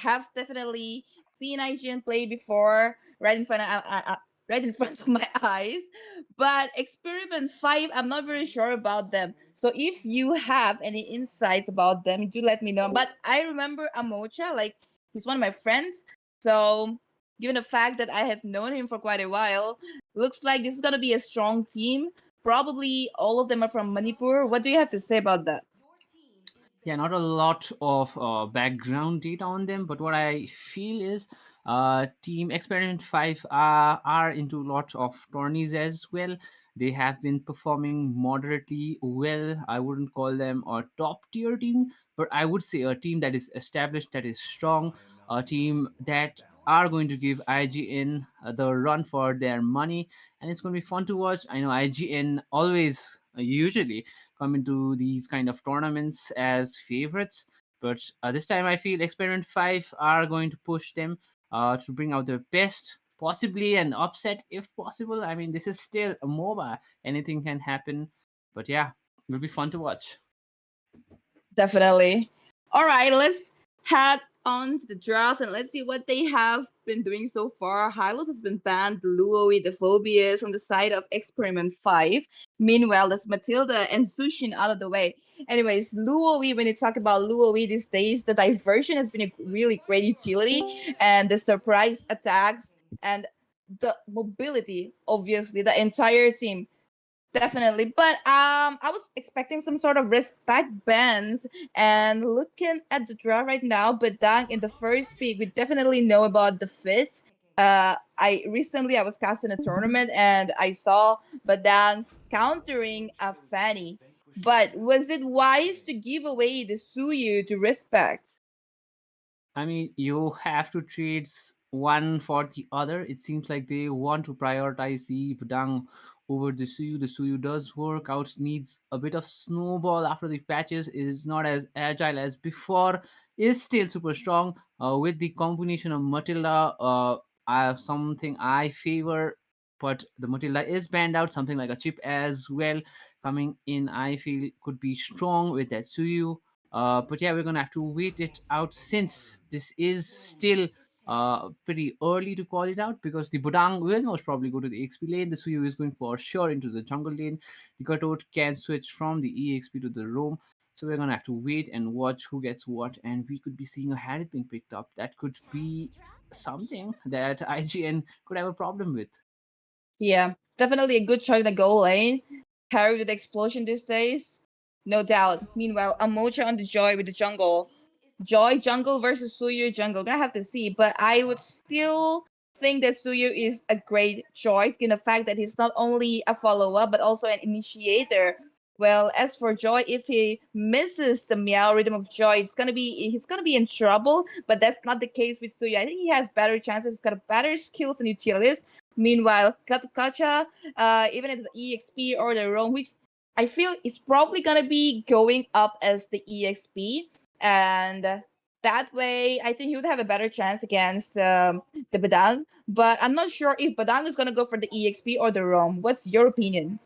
have definitely seen IGN play before, right in front of my eyes. But Experiment 5, I'm not very sure about them. So if you have any insights about them, do let me know. But I remember Amocha, like he's one of my friends. So given the fact that I have known him for quite a while, looks like this is gonna be a strong team. Probably all of them are from Manipur. What do you have to say about that? Yeah, not a lot of background data on them, but what I feel is Team Experiment 5 are into lots of tourneys as well. They have been performing moderately well. I wouldn't call them a top tier team, but I would say a team that is established, that is strong, a team that are going to give IGN the run for their money, and it's going to be fun to watch. I know IGN always usually come into these kind of tournaments as favorites. But this time, I feel Experiment 5 are going to push them to bring out their best, possibly an upset if possible. I mean, this is still a MOBA, anything can happen. But yeah, it will be fun to watch. Definitely. All right, let's head on to the draft and let's see what they have been doing so far. Hylos has been banned, Luoi, the Phobias from the side of Experiment 5. Meanwhile, there's Matilda and Sushin out of the way. Anyways, Luoi, when you talk about Luoi these days, the diversion has been a really great utility, and the surprise attacks and the mobility, obviously, the entire team. Definitely. But I was expecting some sort of respect bans, and looking at the draw right now, Badang in the first pick, we definitely know about the Fizz. I was cast in a tournament and I saw Badang countering a Fanny. But was it wise to give away the Suyu to respect? I mean, you have to trade one for the other. It seems like they want to prioritize the Padang over the Suyu. The Suyu does work out, needs a bit of snowball after the patches, is not as agile as before, is still super strong. With the combination of Matilda, I have something I favor, but the Matilda is banned out, something like a chip as well coming in, I feel could be strong with that Suyu. But yeah, we're gonna have to wait it out since this is still pretty early to call it out because the Budang will most probably go to the XP lane. The Suyu is going for sure into the jungle lane. The Katot can switch from the EXP to the roam. So we're gonna have to wait and watch who gets what, and we could be seeing a Harriet being picked up. That could be something that IGN could have a problem with. Yeah, definitely a good choice in the goal lane. Harry with the explosion these days, no doubt. Meanwhile, Amocha on the Joy with the jungle. Joy jungle versus Suyu jungle. Gonna have to see, but I would still think that Suyu is a great choice, given the fact that he's not only a follower but also an initiator. Well, as for Joy, if he misses the Meow Rhythm of Joy, he's gonna be in trouble. But that's not the case with Suyu. I think he has better chances. He's got better skills and utilities. Meanwhile, Kacha, even at the EXP or the Roam, which I feel is probably gonna be going up as the EXP, and that way I think he would have a better chance against the Badang. But I'm not sure if Badang is gonna go for the EXP or the Roam. What's your opinion?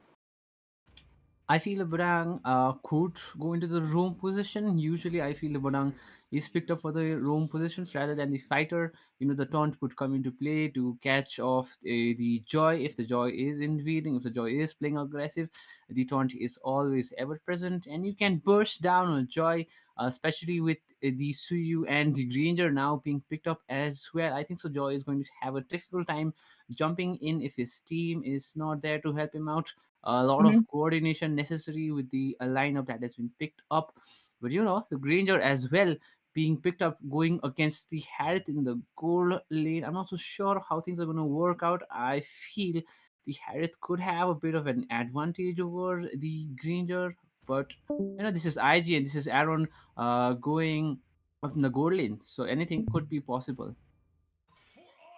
I feel a Bodang could go into the roam position. Usually, I feel the Bodang is picked up for the roam positions rather than the fighter. You know, the taunt could come into play to catch off the Joy. If the Joy is invading, if the Joy is playing aggressive, the taunt is always ever present, and you can burst down on Joy, especially with the Suyu and the Granger now being picked up as well. I think so. Joy is going to have a difficult time jumping in if his team is not there to help him out. A lot of Mhm. coordination necessary with the lineup that has been picked up. But you know, the Granger as well being picked up going against the Harriet in the goal lane. I'm not so sure how things are going to work out. I feel the Harriet could have a bit of an advantage over the Granger. But you know, this is IG and this is Aaron going up in the goal lane. So anything could be possible.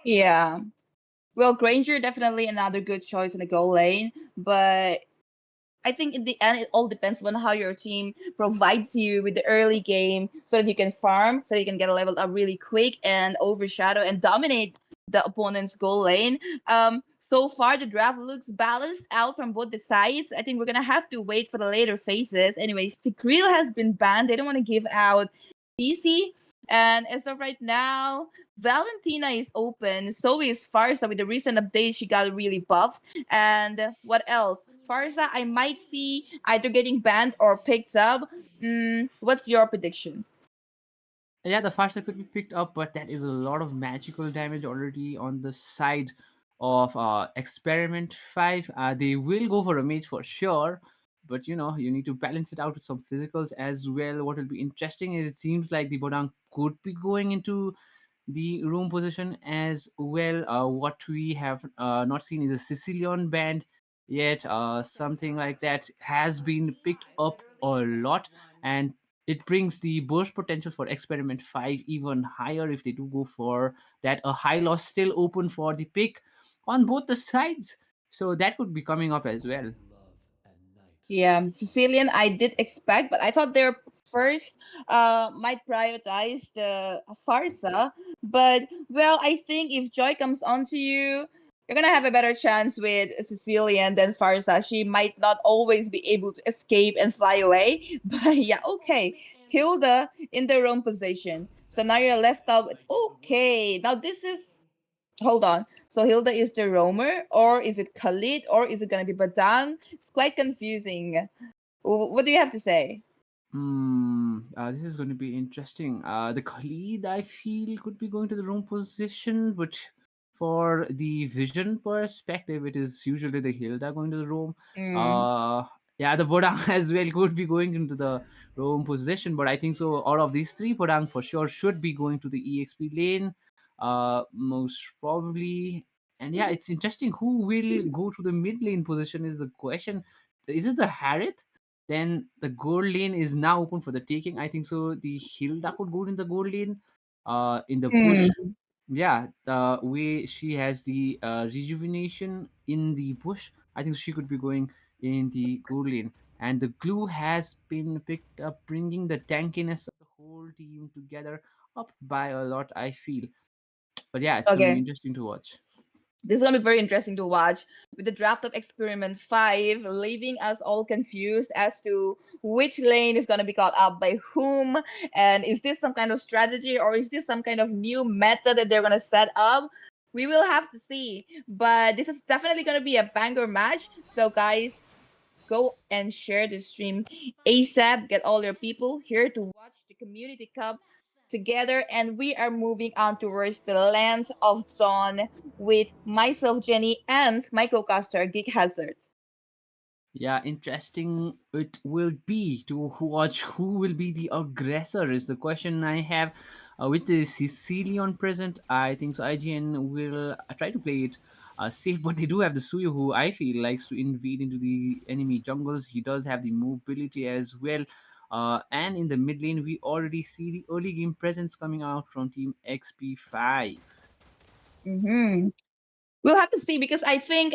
Yeah. Well, Granger definitely another good choice in the goal lane, but I think in the end, it all depends on how your team provides you with the early game so that you can farm, so you can get a level up really quick and overshadow and dominate the opponent's goal lane. So far, the draft looks balanced out from both the sides. I think we're going to have to wait for the later phases. Anyways, Tigril has been banned. They don't want to give out DC. And as of right now, Valentina is open. So is Farsa with the recent update. She got really buffed. And what else? Farsa, I might see either getting banned or picked up. What's your prediction? Yeah, the Farsa could be picked up, but that is a lot of magical damage already on the side of Experiment 5. They will go for a mage for sure, but you need to balance it out with some physicals as well. What will be interesting is it seems like the Bodang could be going into the room position as well. What we have not seen is a Sicilian band yet. Something like that has been picked up a lot, and it brings the burst potential for Experiment 5 even higher if they do go for that. A high loss still open for the pick on both the sides. So that could be coming up as well. Yeah, Sicilian I did expect, but I thought they're first might prioritize the Farsa. But well, I think if Joy comes onto you, you're gonna have a better chance with Sicilian than Farsa. She might not always be able to escape and fly away. But yeah, okay. Hilda in the wrong position. So now you're left out with okay. Now this is hold on. So Hilda is the roamer, or is it Khalid, or is it gonna be Badang? It's quite confusing. What do you have to say? This is going to be interesting. The Khalid, I feel, could be going to the wrong position, but for the vision perspective, it is usually the Hilda going to the roam. Mm, Uh, yeah, the Bodang as well could be going into the roam position, but I think so. Out of these three, Bodang for sure should be going to the EXP lane, most probably. And yeah, it's interesting who will go to the mid lane position is the question. Is it the Harith? Then the gold lane is now open for the taking. I think so. The Hilda could go in the gold lane. In the bush, mm. yeah, the way she has the rejuvenation in the bush, I think she could be going in the gold lane. And the glue has been picked up, bringing the tankiness of the whole team together up by a lot. I feel, but yeah, it's gonna be Okay. interesting to watch. This is gonna be very interesting to watch with the draft of Experiment 5, leaving us all confused as to which lane is gonna be caught up by whom, and is this some kind of strategy or is this some kind of new method that they're gonna set up? We will have to see. But this is definitely gonna be a banger match. So guys, go and share the stream ASAP. Get all your people here to watch the Community Cup together. And we are moving on towards the land of Dawn with myself, Jenny, and my co-caster, Geek Hazard. Yeah, interesting it will be to watch who will be the aggressor is the question I have. With the Sicilian present, I think so IGN will try to play it safe, but they do have the Suyo who I feel likes to invade into the enemy jungles. He does have the mobility as well. And in the mid lane, we already see the early game presence coming out from Team XP5. Mm-hmm. We'll have to see because I think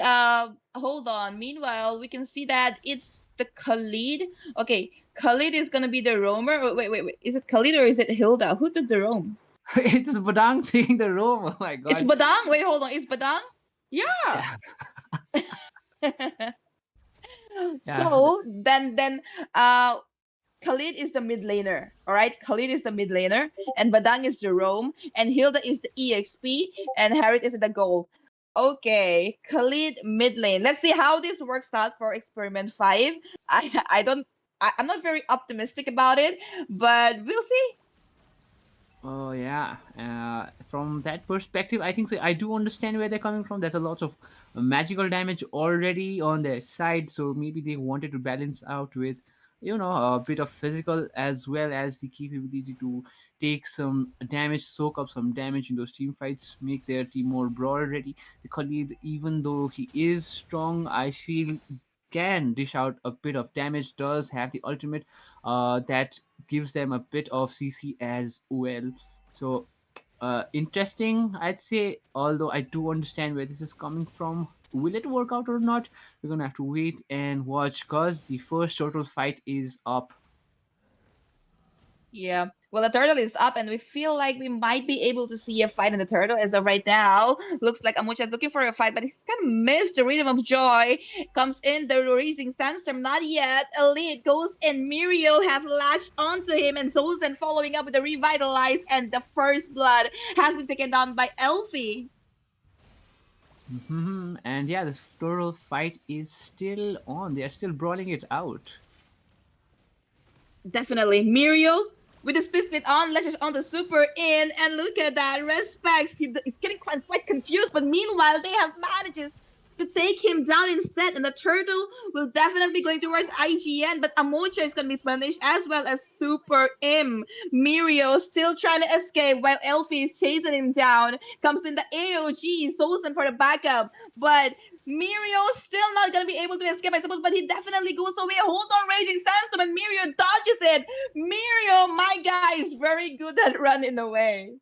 hold on. Meanwhile, we can see that it's the Khalid. Okay, Khalid is gonna be the roamer. Wait. Is it Khalid or is it Hilda? Who took the roam? It's Badang taking the roam. Oh my It's god. Badang. Wait, hold on. Is Badang? Yeah. Yeah, yeah. So then Khalid is the mid laner. All right, Khalid is the mid laner, and Badang is the roam, and Hilda is the EXP, and Harriet is the gold. Okay, Khalid mid lane. Let's see how this works out for Experiment 5. I don't I'm not very optimistic about it, but we'll see. Oh yeah. From that perspective, I think so. I do understand where they're coming from. There's a lot of magical damage already on their side, so maybe they wanted to balance out with, a bit of physical as well as the capability to take some damage, soak up some damage in those team fights, make their team more brawl ready. The Khalid, even though he is strong, I feel can dish out a bit of damage. Does have the ultimate that gives them a bit of CC as well. So interesting, I'd say. Although I do understand where this is coming from, will it work out or not? We're gonna have to wait and watch, cause the first total fight is up. Yeah. Well, the turtle is up, and we feel like we might be able to see a fight in the turtle as of right now. Looks like Amucha is looking for a fight, but he's kind of missed the rhythm of joy. Comes in the raising sandstorm, not yet. Elite goes in. Mirio have latched onto him, and Zozen following up with the revitalize, and the first blood has been taken down by Elfie. And yeah, this total fight is still on. They are still brawling it out. Definitely. Mirio with the split on, lashes on the super in, and look at that. Respects. He's getting quite confused, but meanwhile, they have manages to take him down instead, and the turtle will definitely be going towards IGN, but Amocha is going to be punished as well as Super M. Mirio still trying to escape while Elfie is chasing him down. Comes in the AOG, Sozen for the backup, but Mirio still not gonna be able to escape, I suppose, but he definitely goes away. Hold on, Raging Sandstorm, and Mirio dodges it. Mirio, my guy, is very good at running away.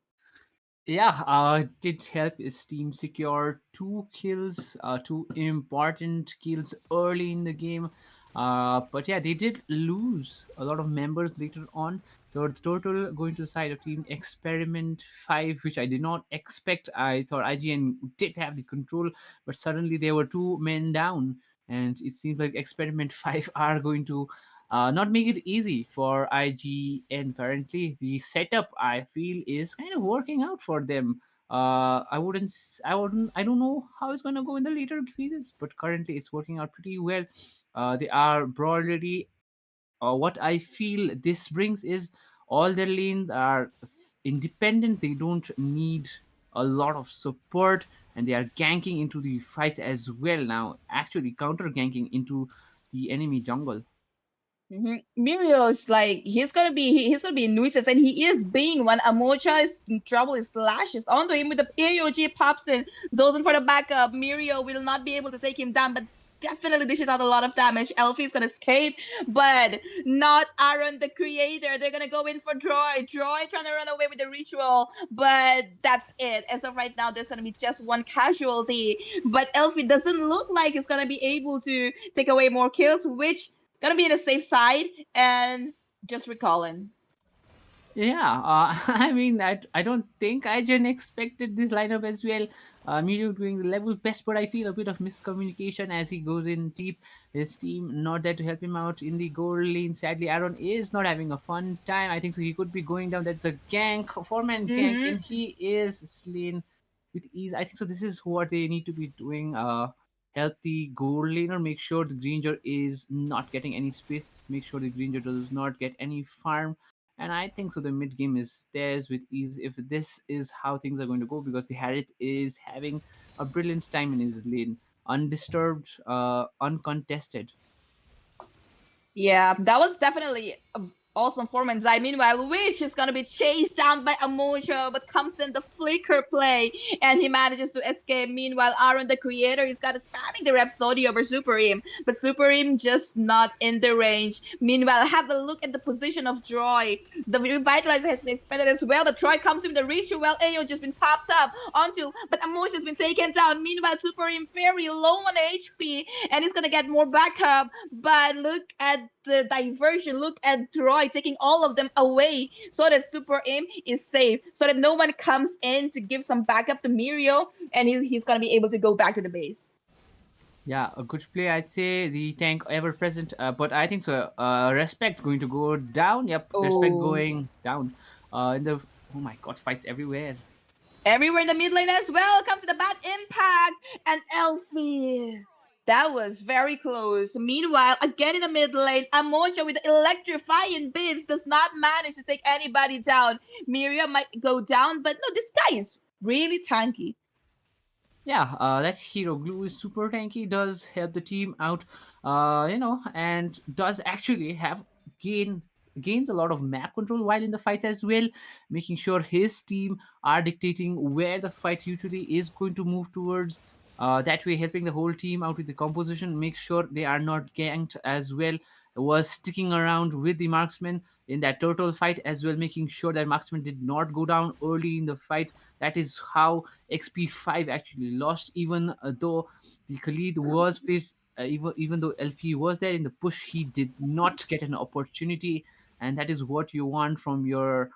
Yeah, did help his team secure two kills, two important kills early in the game. But yeah, they did lose a lot of members later on. So the total going to the side of Team Experiment 5, which I did not expect. I thought IGN did have the control, but suddenly there were two men down, and it seems like Experiment 5 are going to not make it easy for IGN currently. The setup I feel is kind of working out for them. I don't know how it's gonna go in the later phases, but currently it's working out pretty well. They are broadly. What I feel this brings is all their lanes are independent. They don't need a lot of support, and they are ganking into the fights as well now. Actually, counter ganking into the enemy jungle. Mirio's like he's gonna be a nuisance, and he is being one. Amocha is in trouble. He slashes onto him with the AOG pops in. Zozen for the backup. Mirio will not be able to take him down, but definitely dishes out a lot of damage. Elfie is gonna escape, but not Aaron the creator. They're gonna go in for Droid. Droid trying to run away with the ritual, but that's it. As of right now, there's gonna be just one casualty. But Elfie doesn't look like he's gonna be able to take away more kills, which gonna be in a safe side and just recalling. Yeah, I mean, I don't think I didn't expected this lineup as well. Mirio doing the level best, but I feel a bit of miscommunication as he goes in deep. His team not there to help him out in the goal lane. Sadly, Aaron is not having a fun time. I think so. He could be going down. That's a gank, four-man gank, Mm-hmm. and he is slain with ease. I think so. This is what they need to be doing. Help the goal laner. Make sure the Granger is not getting any space. Make sure the Granger does not get any farm, and I think so the mid game is theirs with ease if this is how things are going to go, because the Harith is having a brilliant time in his lane, undisturbed, uncontested. Yeah, that was definitely awesome for Zai. Meanwhile, Witch is gonna be chased down by Amojo, but comes in the flicker play, and he manages to escape. Meanwhile, Aaron, the creator, is got spamming the Rhapsody over Supreme, but Supreme just not in the range. Meanwhile, have a look at the position of Troy. The Revitalizer has been expanded as well, but Troy comes in the ritual. Ayo just been popped up onto, but Amojo has been taken down. Meanwhile, Supreme very low on HP, and he's gonna get more backup. But look at the diversion. Look at Droid taking all of them away so that Super Aim is safe, so that no one comes in to give some backup to Mirio, and he's gonna be able to go back to the base. Yeah, a good play, I'd say. The tank ever present, but I think so. Respect going to go down. Yep, respect Oh, going down. In the Oh my god, fights everywhere. everywhere in the mid lane as well comes to the bad impact, and Elfie. That was very close. Meanwhile, again in the mid lane, Amonja with the electrifying bits does not manage to take anybody down. Miriam might go down, but no, this guy is really tanky. Yeah, that hero glue is super tanky, does help the team out, and does actually have gain gains a lot of map control while in the fight as well, making sure his team are dictating where the fight usually is going to move towards. That way, helping the whole team out with the composition, make sure they are not ganked as well. Was sticking around with the marksman in that turtle fight as well, making sure that marksman did not go down early in the fight. That is how XP5 actually lost, even though the Khalid was placed, even though LP was there in the push, he did not get an opportunity. and that is what you want from your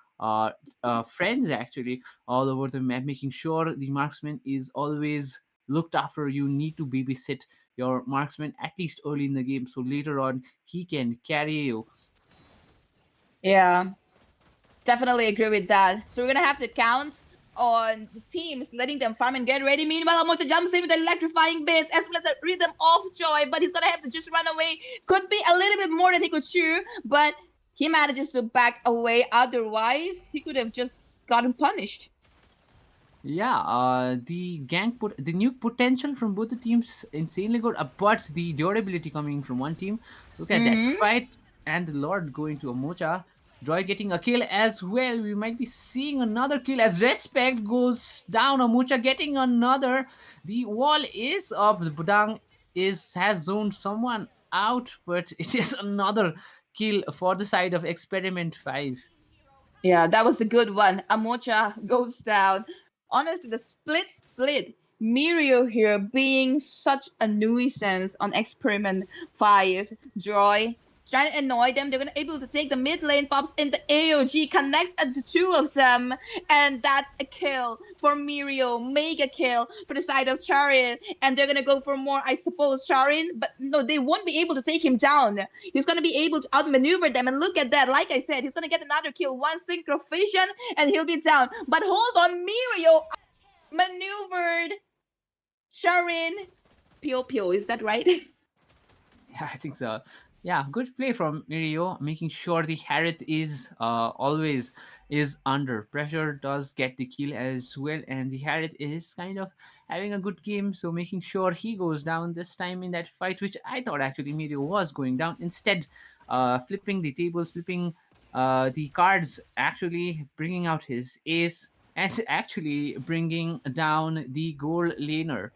friends actually all over the map, making sure the marksman is always looked after. You need to babysit your marksman at least early in the game, so later on he can carry you. Yeah, definitely agree with that. So we're gonna have to count on the teams, letting them farm and get ready. Meanwhile, Amocha jumps in with electrifying bits as well as a rhythm of joy, but he's gonna have to just run away. Could be a little bit more than he could chew, but he manages to back away. Otherwise, he could have just gotten punished. Yeah, the new potential from both the teams insanely good, but the durability coming from one team. Look at that Mm-hmm. fight, and the Lord going to Amocha. Droid getting a kill as well. We might be seeing another kill as Respect goes down. Amocha getting another. The wall is up. The Budang is has zoned someone out, but it is another kill for the side of Experiment 5. Yeah, that was a good one. Amocha goes down. Honestly, the split. Mirio here being such a nuisance on Experiment 5. Joy. Trying to annoy them. They're gonna able to take the mid lane, pops in the AOG, connects at the two of them, and that's a kill for Mirio. Mega kill for the side of Charin. And they're gonna go for more, I suppose, Charin. But no, they won't be able to take him down. He's gonna be able to outmaneuver them, and look at that. Like I said, he's gonna get another kill, one synchro vision, and he'll be down. But hold on, Mirio maneuvered Sharin. Pio Pio, is that right? Yeah, I think so. Yeah, good play from Mirio, making sure the Harith is always is under pressure, does get the kill as well, and the Harith is kind of having a good game, so making sure he goes down this time in that fight, which I thought actually Mirio was going down. Instead, flipping the tables, flipping the cards, actually bringing out his ace and actually bringing down the gold laner.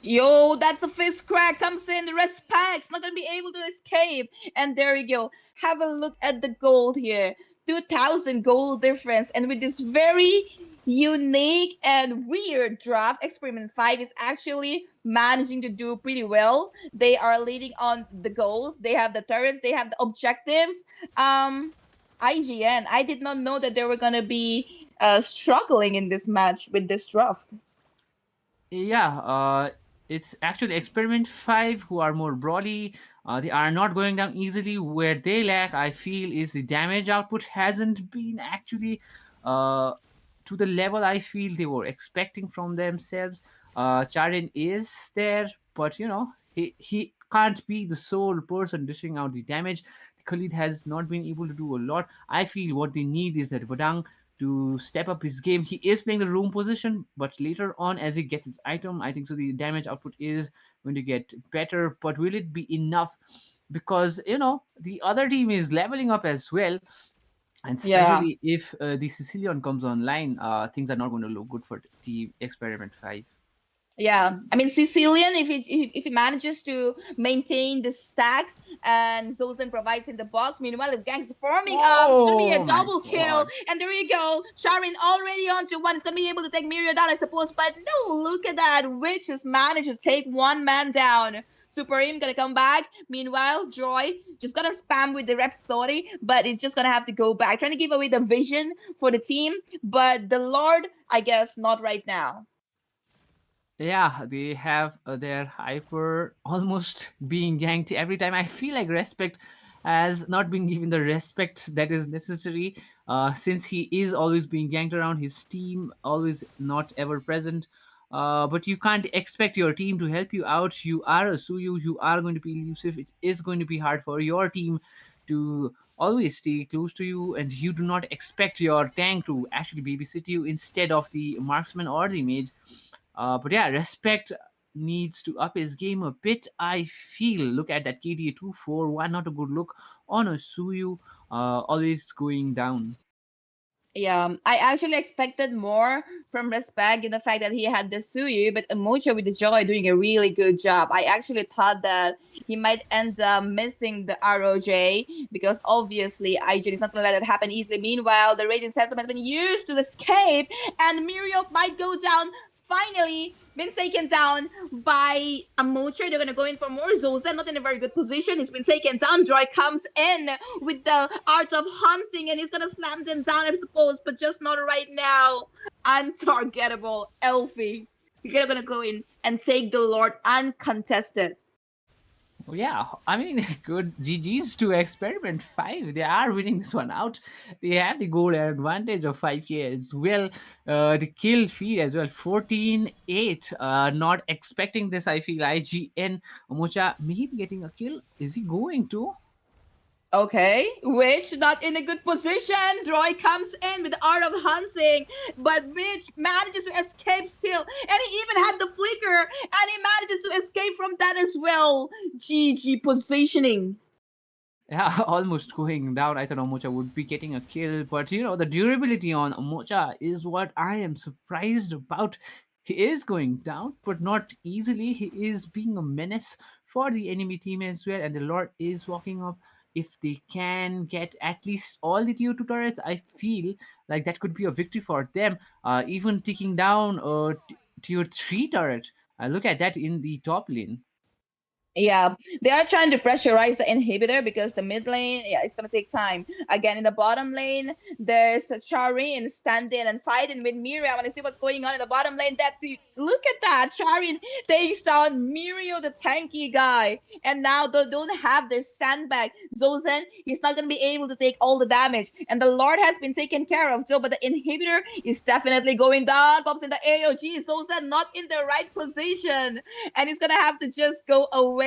Yo, that's a fist crack. Comes in, the respect's not gonna be able to escape. And there you go. Have a look at the gold here. 2,000 gold difference. And with this very unique and weird draft, Experiment 5 is actually managing to do pretty well. They are leading on the gold. They have the turrets, they have the objectives. IGN, I did not know that they were gonna be struggling in this match with this draft. Yeah, it's actually Experiment 5 who are more brawly. They are not going down easily. Where they lack, I feel, is the damage output hasn't been actually to the level I feel they were expecting from themselves. Charin is there, but he can't be the sole person dishing out the damage. Khalid has not been able to do a lot. I feel what they need is that Badang to step up his game. He is playing the room position, but later on, as he gets his item, I think so the damage output is going to get better. But will it be enough? Because the other team is leveling up as well, and Yeah. especially if the Sicilian comes online, things are not going to look good for Team Experiment 5. Yeah, I mean Sicilian, if he manages to maintain the stacks and Zosen provides in the box. Meanwhile, if Gang's forming up, it's gonna be a Oh my double kill, god. and there you go. Sharin already onto one. It's gonna be able to take Mirio down, I suppose. But no, look at that. Witch has managed to take one man down. Supreme gonna come back. Meanwhile, Joy just gonna spam with the Rhapsody, but it's just gonna have to go back, trying to give away the vision for the team. But the Lord, I guess, not right now. Yeah, they have their hyper almost being ganked every time. I feel like Respect has not been given the respect that is necessary, since he is always being ganked around, his team always not ever present. But you can't expect your team to help you out. You are a Suyu, you are going to be elusive. It is going to be hard for your team to always stay close to you, and you do not expect your tank to actually babysit you instead of the marksman or the mage. But yeah, Respect needs to up his game a bit. I feel. Look at that KDA 241, not a good look on a Suyu, always going down. Yeah, I actually expected more from Respect in the fact that he had the Suyu, but Emocho with the Joy doing a really good job. I actually thought that he might end up missing the ROJ because obviously IGN is not going to let it happen easily. Meanwhile, the Radiant Septum has been used to escape, and Mirio might go down. finally been taken down by a Mocher. They're gonna go in for more. Zosa not in a very good position. He's been taken down. Droid comes in with the art of hunting and he's gonna slam them down, I suppose, but just not right now. Untargetable, Elfie. You're gonna go in and take the Lord uncontested. Yeah, I mean, good GG's to Experiment 5. They are winning this one out. They have the goal advantage of 5k as well. The kill feed as well, 14-8. Not expecting this, I feel. IGN, Mocha maybe getting a kill. Is he going to? Okay, Witch not in a good position. Droid comes in with the art of hunting, but Witch manages to escape still, and he even had the flicker, and he manages to escape from that as well. GG positioning. Yeah, almost going down. I thought Omocha would be getting a kill, but the durability on Omocha is what I am surprised about. He is going down, but not easily. He is being a menace for the enemy team as well, and the Lord is walking up. If they can get at least all the tier 2 turrets, I feel like that could be a victory for them. Even taking down a tier 3 turret. Look at that in the top lane. Yeah, they are trying to pressurize the inhibitor because the mid lane, yeah, it's gonna take time. Again, in the bottom lane, there's Charin standing and fighting with Mirio. I want to see what's going on in the bottom lane. That's it. Look at that. Charin takes down Mirio, the tanky guy, and now they don't have their sandbag. Zozen, he's not gonna be able to take all the damage, and the Lord has been taken care of, Joe. But the inhibitor is definitely going down. Pops in the AOG. Zozen not in the right position, and he's gonna have to just go away.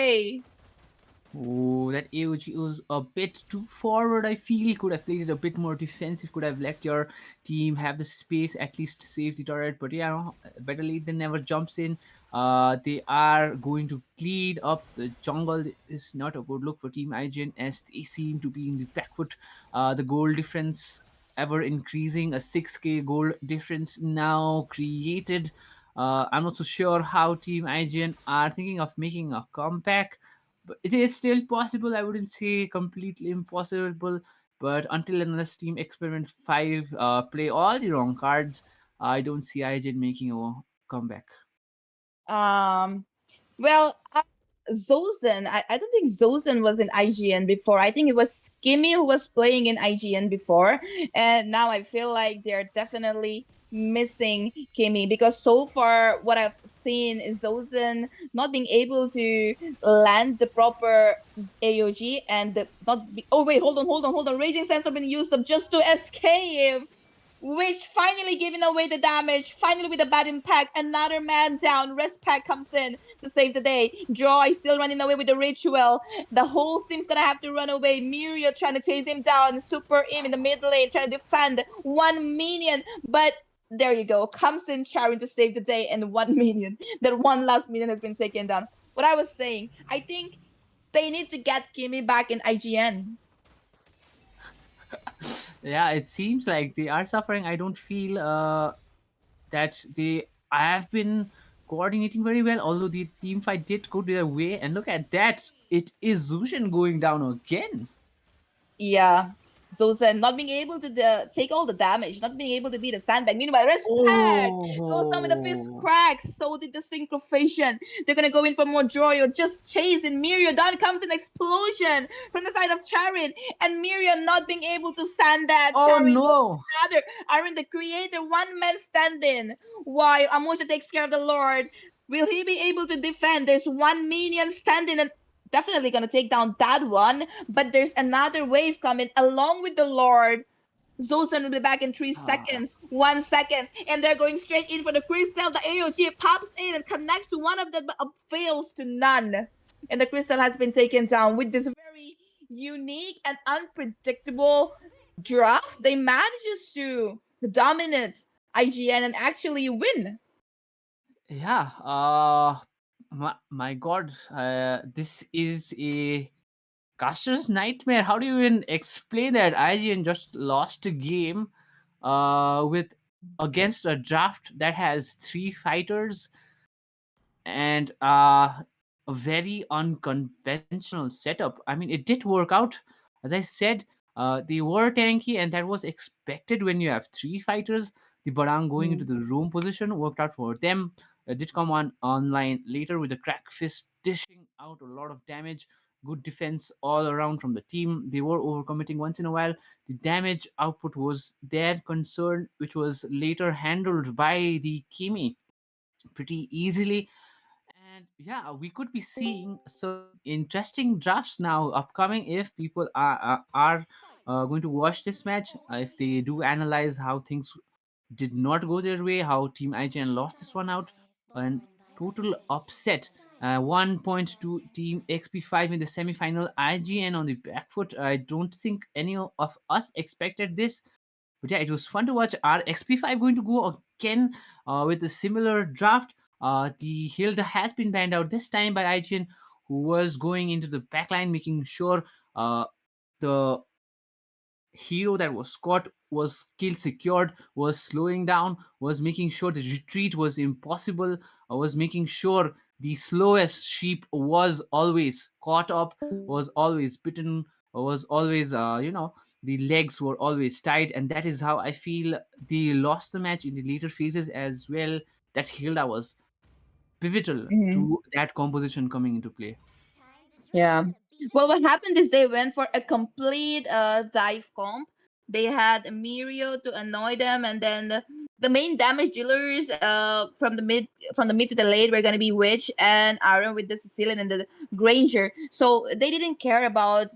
Oh, that AOG was a bit too forward, I feel. Could have played it a bit more defensive, could have let your team have the space, at least save the turret. But yeah, no, better late than never jumps in. They are going to clean up the jungle. Is not a good look for Team IGN as they seem to be in the back foot. The goal difference ever increasing, a 6k goal difference now created. I'm not so sure how Team IGN are thinking of making a comeback, but it is still possible. I wouldn't say completely impossible, but until and unless Team Experiment 5 play all the wrong cards, I don't see IGN making a comeback. Um, well, Zozen, I don't think Zozen was in IGN before. I think it was Skimmy who was playing in IGN before. And now I feel like they're definitely missing Kimmy because so far what I've seen is Zozen not being able to land the proper AOG and not be, oh wait, hold on. Raging Sense have been used up just to escape, which finally giving away the damage, finally with a bad impact, another man down. Rest pack comes in to save the day. Joy still running away with the ritual. The whole team's gonna have to run away. Mirio trying to chase him down. Super Im in the mid lane trying to defend one minion, but there you go. Comes in Sharon to save the day and one minion. That one last minion has been taken down. What I was saying, I think they need to get Kimmy back in IGN. Yeah, it seems like they are suffering. I don't feel that they have been coordinating very well, although the team fight did go their way. And look at that, it is Zushin going down again. Yeah. Zozen not being able to take all the damage, not being able to beat the sandbag. Meanwhile, Respect goes down with the fist Oh, cracks. So did the synchrophation. They're gonna go in for more Joyo. Just chasing Mirio. Down comes an explosion from the side of Charin. And Mirio not being able to stand that. oh Charin goes no. another. Iron the creator, one man standing. While Amusha takes care of the Lord. Will he be able to defend? There's one minion standing and definitely gonna take down that one. But there's another wave coming along with the Lord. Zosan will be back in 3 seconds, 1 second, and they're going straight in for the crystal. The AOG pops in and connects to one of them, but fails to none. And the crystal has been taken down with this very unique and unpredictable draft. They manages to dominate IGN and actually win. Yeah, my god, this is a caster's nightmare. How do you even explain that IGN just lost a game with against a draft that has 3 fighters and a very unconventional setup? I mean, it did work out. As I said, they were tanky, and that was expected when you have 3 fighters. The Barang going into Mm. the roam position worked out for them. Did come on online later with the crack fist dishing out a lot of damage. Good defense all around from the team. They were overcommitting once in a while. The damage output was their concern, which was later handled by the Kimi pretty easily. And yeah, we could be seeing some interesting drafts now upcoming if people are going to watch this match. If they do analyze how things did not go their way, how Team IGN lost this one out, and total upset. 1 point to Team XP5 in the semi-final. IGN on the back foot. I don't think any of us expected this. But yeah, it was fun to watch. Are XP5 going to go again with a similar draft? The Hilda has been banned out this time by IGN, who was going into the backline, making sure the hero that was caught was kill secured, was slowing down, was making sure the retreat was impossible, was making sure the slowest sheep was always caught up, was always bitten, was always the legs were always tied. And that is how I feel they lost the match in the later phases as well. That Hilda was pivotal Mhm. to that composition coming into play. Yeah. Well, what happened is they went for a complete dive comp. They had Mirio to annoy them, and then the main damage dealers from the mid to the late were gonna be Witch and Aaron with the Sicilian and the Granger. So they didn't care about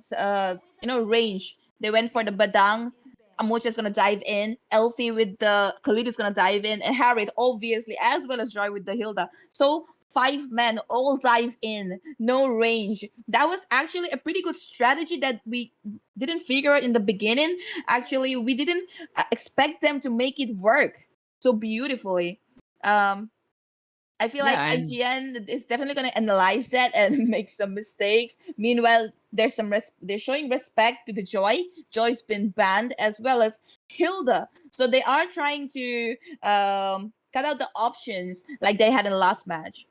range. They went for the Badang. Amocha's gonna dive in. Elfie with the Khalid is gonna dive in, and Harriet obviously as well as Joy with the Hilda. So 5 men all dive in, no range. That was actually a pretty good strategy that we didn't figure out in the beginning. Actually, we didn't expect them to make it work so beautifully. Um, I feel Yeah, like and IGN is definitely going to analyze that and make some mistakes. Meanwhile, they're showing respect to the Joy. Joy's been banned as well as Hilda. So they are trying to cut out the options like they had in the last match.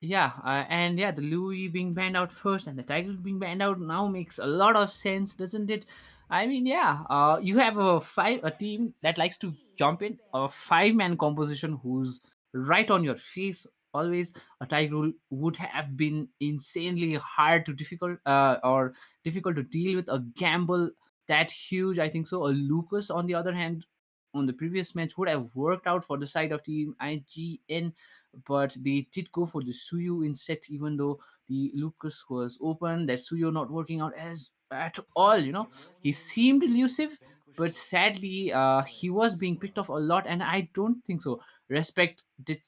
yeah, and yeah, the Louis being banned out first and the Tigers being banned out now makes a lot of sense, doesn't it? I mean, yeah, you have a team that likes to jump in a five-man composition who's right on your face always. A Tiger rule would have been insanely hard to difficult or difficult to deal with a gamble that huge. I think so. A Lucas, on the other hand, on the previous match would have worked out for the side of team IGN, but they did go for the Suyu instead, even though the Lucas was open. That Suyu not working out as at all. He seemed elusive, but sadly, he was being picked off a lot, and I don't think so. Respect did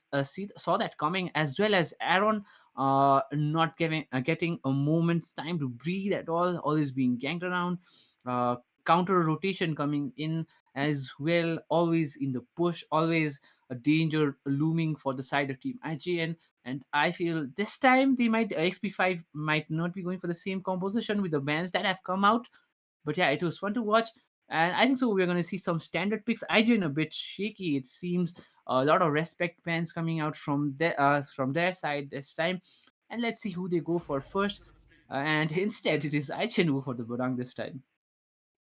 saw that coming, as well as Aaron not getting a moment's time to breathe at all. Always being ganked around. Counter rotation coming in as well, always in the push, always a danger looming for the side of Team IGN. And I feel this time they might XP5 might not be going for the same composition with the bands that have come out. But yeah, it was fun to watch. And I think so. We're going to see some standard picks. IGN a bit shaky. It seems a lot of respect bands coming out from their side this time. And let's see who they go for first. And instead, it is IGN who for the Bodang this time.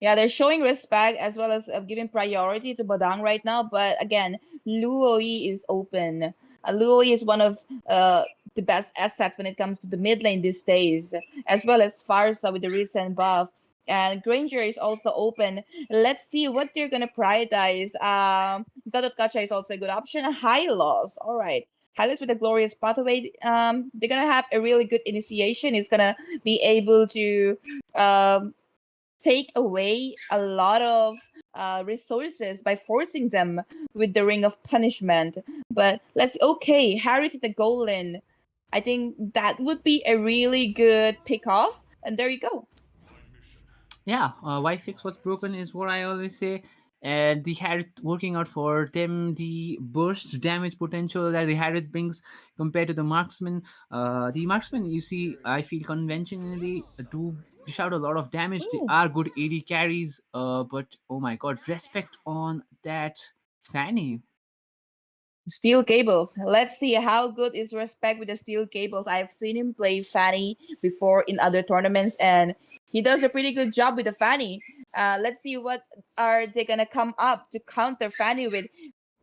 Yeah, they're showing respect as well as giving priority to Badang right now. But again, Luoi is open. Luoi is one of the best assets when it comes to the mid lane these days, as well as Farsa with the recent buff. And Granger is also open. Let's see what they're gonna prioritize. Godot Gacha is also a good option. High loss. All right. Hylos with a glorious pathway. They're gonna have a really good initiation. It's gonna be able to take away a lot of resources by forcing them with the ring of punishment. But okay, Harry to the Golem. I think that would be a really good pick off. And there you go. Yeah, why fix what's broken is what I always say. And they had it working out for them, the burst damage potential that the Harriet brings compared to the marksman. The marksman, you see, I feel conventionally do dish out a lot of damage. They Ooh. are good AD carries, but oh my god, respect on that Fanny. Steel cables. Let's see how good is Respect with the steel cables. I've seen him play Fanny before in other tournaments, and he does a pretty good job with the Fanny. Let's see what are they gonna come up to counter Fanny with.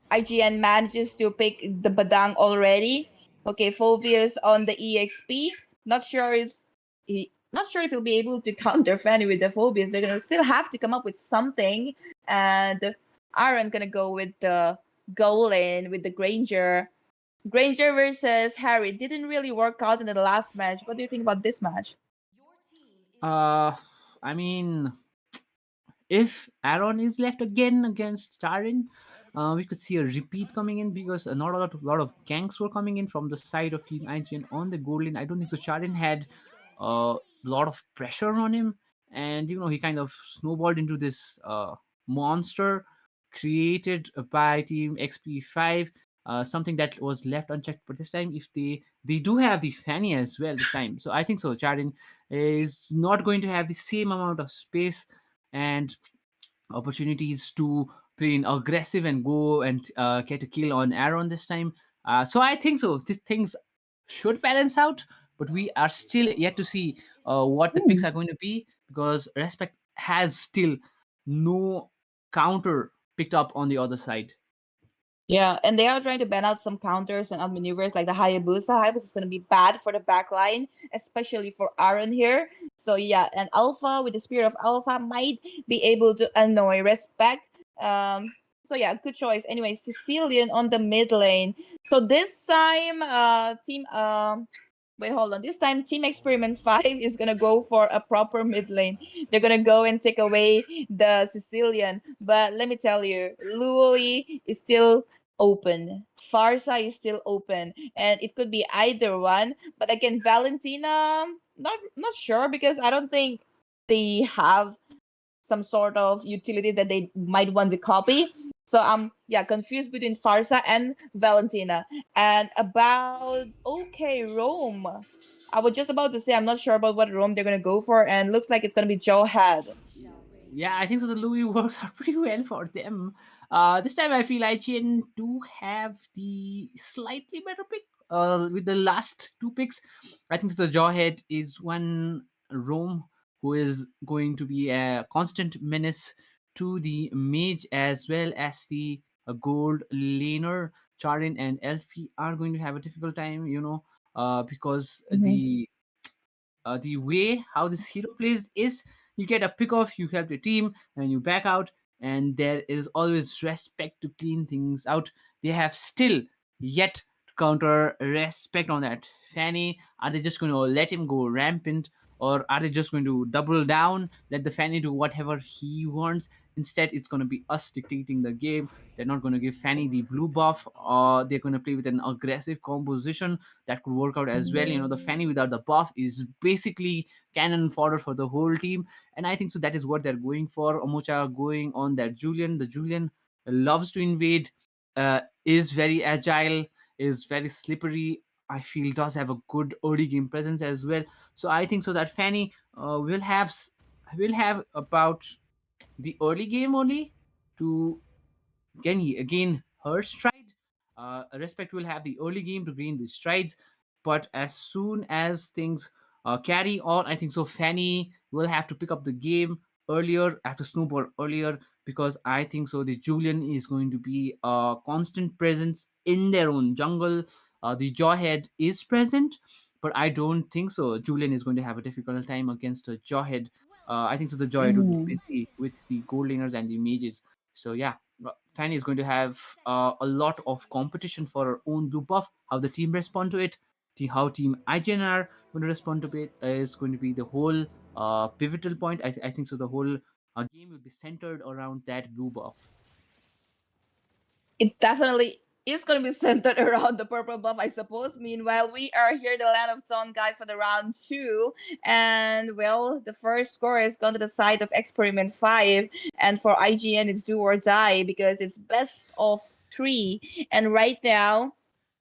IGN manages to pick the Badang already. Okay, Phobius on the EXP. Not sure is he not sure if he'll be able to counter Fanny with the Phobius. They're gonna still have to come up with something. And Aaron gonna go with the goal lane with the Granger. Granger versus Harry didn't really work out in the last match. What do you think about this match? Uh, I mean, if Aaron is left again against Tarin, we could see a repeat coming in because not a lot of ganks were coming in from the side of Team IGN on the gold lane. I don't think so. Tarin had a lot of pressure on him, and he kind of snowballed into this monster created by Team XP5. Something that was left unchecked, but this time, if they do have the Fanny as well this time, so I think so. Charin is not going to have the same amount of space and opportunities to play in aggressive and go and get a kill on Aaron this time. So I think so. These things should balance out, but we are still yet to see what the picks Hmm. are going to be because Respect has still no counter picked up on the other side. Yeah, and they are trying to ban out some counters and outmaneuvers like the Hayabusa. Hayabusa is going to be bad for the back line, especially for Aaron here. So yeah, and Alpha with the Spirit of Alpha might be able to annoy Respect. So yeah, good choice. Anyway, Sicilian on the mid lane. So this time, team wait, hold on. This time, Team Experiment 5 is gonna go for a proper mid lane. They're gonna go and take away the Sicilian. But let me tell you, Louis is still open. Farsa is still open, and it could be either one. But again, Valentina, not sure because I don't think they have some sort of utilities that they might want to copy. So yeah, confused between Farsa and Valentina. And about okay, Rome. I was just about to say I'm not sure about what Rome they're gonna go for, and looks like it's gonna be Joe Had. Yeah, I think so. The Louis works out pretty well for them. This time I feel IGN do have the slightly better pick. With the last two picks, I think so the Jawhead is one Rome who is going to be a constant menace to the mage as well as the gold laner. Charin and Elfie are going to have a difficult time, because Mhm. the way how this hero plays is you get a pick off, you help your team, and you back out, and there is always respect to clean things out. They have still yet to counter respect on that. Fanny, are they just going to let him go rampant? Or are they just going to double down, let the Fanny do whatever he wants? Instead, it's going to be us dictating the game. They're not going to give Fanny the blue buff, or they're going to play with an aggressive composition that could work out as well. The Fanny without the buff is basically cannon fodder for the whole team, and I think so that is what they're going for. Omocha going on that Julian. The Julian loves to invade, is very agile, is very slippery. I feel does have a good early game presence as well. So I think so that Fanny will have about the early game only to gain her stride. Respect will have the early game to gain the strides, but as soon as things carry on, I think so. Fanny will have to pick up the game earlier, have to snowball earlier, because I think so. The Julian is going to be a constant presence in their own jungle. The Jawhead is present, but I don't think so. Julian is going to have a difficult time against a Jawhead. I think so. The Jawhead would be Mhm. busy with the gold laners and the mages. So yeah, Fanny is going to have a lot of competition for her own blue buff. How the team respond to it, how Team IGN are going to respond to it is going to be the whole pivotal point. I think so. The whole game will be centered around that blue buff. It definitely is going to be centered around the purple buff, I suppose. Meanwhile, we are here, the Land of Dawn, guys, for the round two. And, well, the first score is gone to the side of Experiment 5. And for IGN, it's do or die because it's best of three. And right now,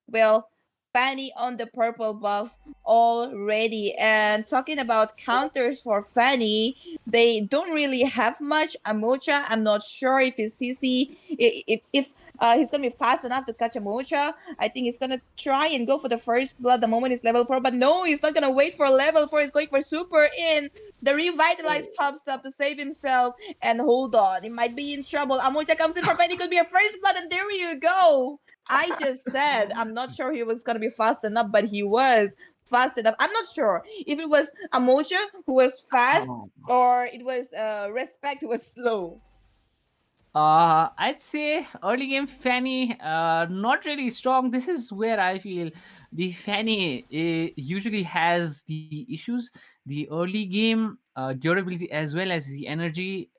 well, Fanny on the purple buff already. And talking about counters for Fanny, they don't really have much. Amocha, I'm not sure if his CC If he's gonna be fast enough to catch a Mocha, I think he's gonna try and go for the first blood the moment he's level 4. But no, he's not gonna wait for level 4. He's going for super in. The revitalize pops up to save himself. And hold on, he might be in trouble. Amocha comes in for Penny, could be a first blood, and there you go. I just said I'm not sure he was gonna be fast enough, but he was fast enough. I'm not sure if it was Amocha who was fast Oh. or it was Respect who was slow. I'd say early game Fanny, not really strong. This is where I feel the Fanny usually has the issues. The early game durability as well as the energy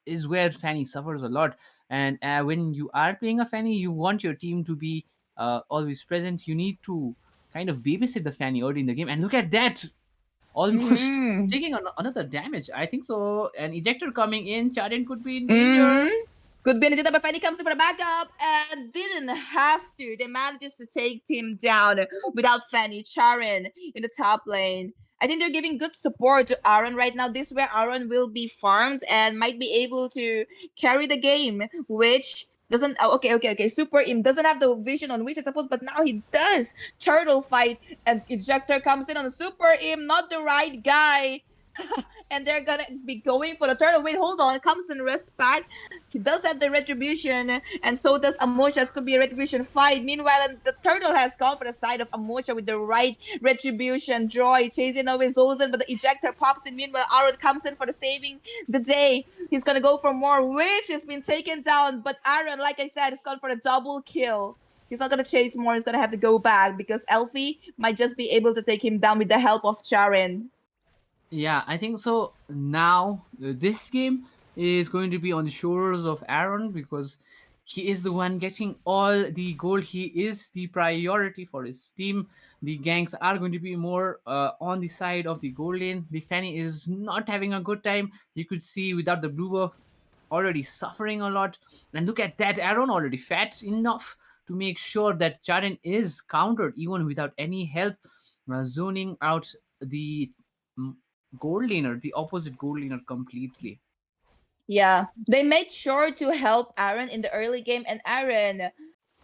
is where Fanny suffers a lot. And when you are playing a Fanny, you want your team to be always present. You need to kind of babysit the Fanny early in the game. And look at that, almost Mm-hmm. taking on another damage. I think so. An ejector coming in, Charen could be in danger. Mm-hmm. Could be an agenda, but Fanny comes in for the backup and didn't have to. They manages to take him down without Fanny. Charin in the top lane. I think they're giving good support to Aaron right now. This is where Aaron will be farmed and might be able to carry the game, which doesn't. Oh, okay. Super Im doesn't have the vision on which I suppose, but now he does. Turtle fight and ejector comes in on Super Im, not the right guy. And they're gonna be going for the turtle. Wait, hold on. Comes in respect. He does have the retribution, and so does Amocha. It could be a retribution fight. Meanwhile, the turtle has gone for the side of Amocha with the right retribution. Joy chasing away Zozen, but the ejector pops in. Meanwhile, Aaron comes in for the saving the day. He's gonna go for more, which has been taken down. But Aaron, like I said, has gone for the double kill. He's not gonna chase more. He's gonna have to go back because Elfie might just be able to take him down with the help of Charin. Yeah, I think so. Now, this game is going to be on the shoulders of Aaron because he is the one getting all the gold. He is the priority for his team. The ganks are going to be more on the side of the gold lane. The Fanny is not having a good time. You could see without the blue buff already suffering a lot. And look at that, Aaron already fat enough to make sure that Jaren is countered even without any help, zoning out the mm, gold laner, the opposite gold laner completely. Yeah, they made sure to help Aaron in the early game, and Aaron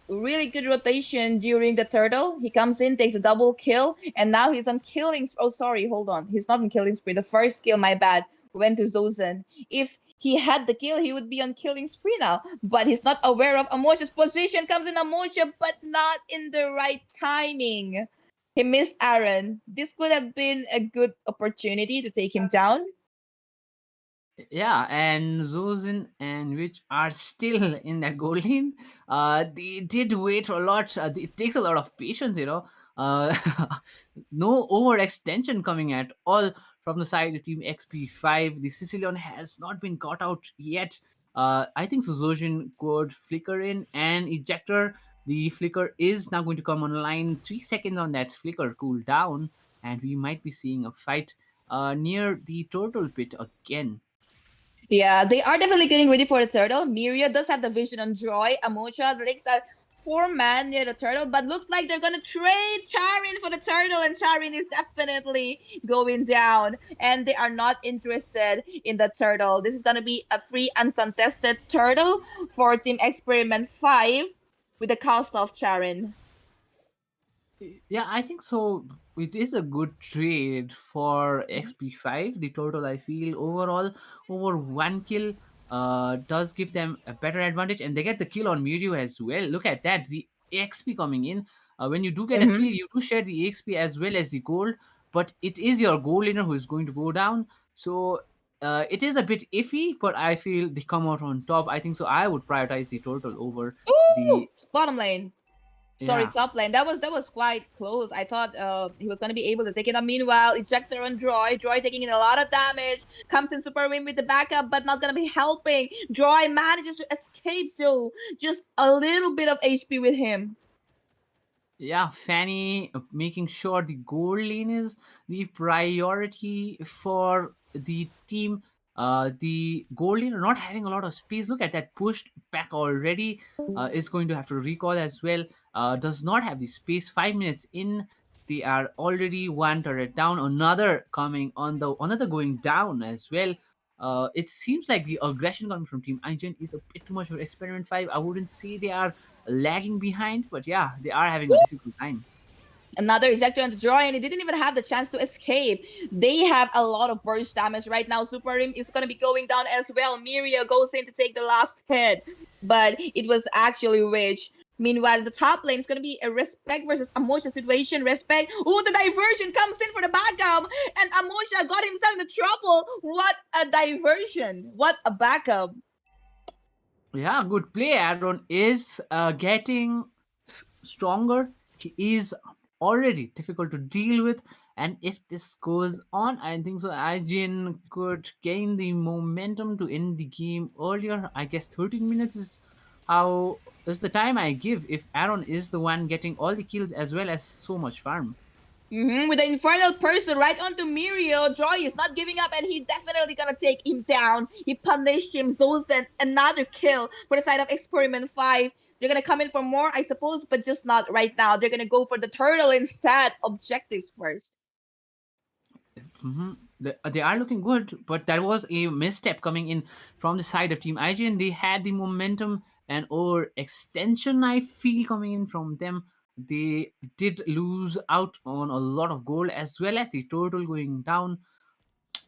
really good rotation during the turtle. He comes in, takes a double kill, and now he's on killing. Oh, sorry, hold on. He's not on killing spree. The first kill, my bad, went to Zozen. If he had the kill, he would be on killing spree now. But he's not aware of Amocha's position. Comes in Amocha, but not in the right timing. He missed Aaron. This could have been a good opportunity to take him down. Yeah, and Zozin and Witch are still in that gold lane. They did wait a lot. It takes a lot of patience, you know. Uh, no overextension coming at all from the side of Team XP5. The Sicilian has not been caught out yet. I think Zozin could flicker in and ejector. The flicker is now going to come online. 3 seconds on that flicker cool down, and we might be seeing a fight near the turtle pit again. Yeah, they are definitely getting ready for the turtle. Miria does have the vision on Joy. Amocha, the Lakes are 4 man near the turtle, but looks like they're gonna trade Charin for the turtle, and Charin is definitely going down. And they are not interested in the turtle. This is gonna be a free uncontested turtle for Team Experiment 5 with the cost of Charin. Yeah, I think so. It is a good trade for XP5. The total I feel overall over 1 kill does give them a better advantage, and they get the kill on Mirio as well. Look at that, the XP coming in. When you do get a kill, Mm-hmm. you do share the XP as well as the gold, but it is your gold laner who is going to go down. So it is a bit iffy, but I feel they come out on top. I think so. I would prioritize the total over Ooh! the Bottom lane. Sorry, yeah. top lane. That was quite close. I thought he was gonna be able to take it. Meanwhile, ejector on Droy. Droy taking in a lot of damage. Comes in super win with the backup, but not gonna be helping. Droy manages to escape though. Just a little bit of HP with him. Yeah, Fanny making sure the gold lane is the priority for the team. The gold lane are not having a lot of space. Look at that pushed back already. Is going to have to recall as well. Does not have the space. 5 minutes in, they are already one turret down. Another coming on the another going down as well. It seems like the aggression coming from Team IGN is a bit too much for Experiment 5. I wouldn't say they are lagging behind, but yeah, they are having a difficult time. Another ejector on the draw, and he didn't even have the chance to escape. They have a lot of burst damage right now. Super Rim is going to be going down as well. Miria goes in to take the last hit, but it was actually Witch. Meanwhile, the top lane is going to be a Respect versus Amosha situation. Respect. Oh, the diversion comes in for the backup, and Amosha got himself into trouble. What a diversion. What a backup. Yeah, good play. Aaron is getting stronger. He is already difficult to deal with, and if this goes on, I think so. IGN could gain the momentum to end the game earlier. I guess 13 minutes how is the time I give if Aaron is the one getting all the kills as well as so much farm. With the infernal person right onto Mirio, Joy is not giving up, and he definitely gonna take him down. He punished him, Zosen, another kill for the side of Experiment 5. They're gonna come in for more, I suppose, but just not right now. They're gonna go for the turtle instead. Objectives first. They are looking good, but that was a misstep coming in from the side of Team IGN. They had the momentum and overextension, I feel, coming in from them. They did lose out on a lot of gold as well as the total going down.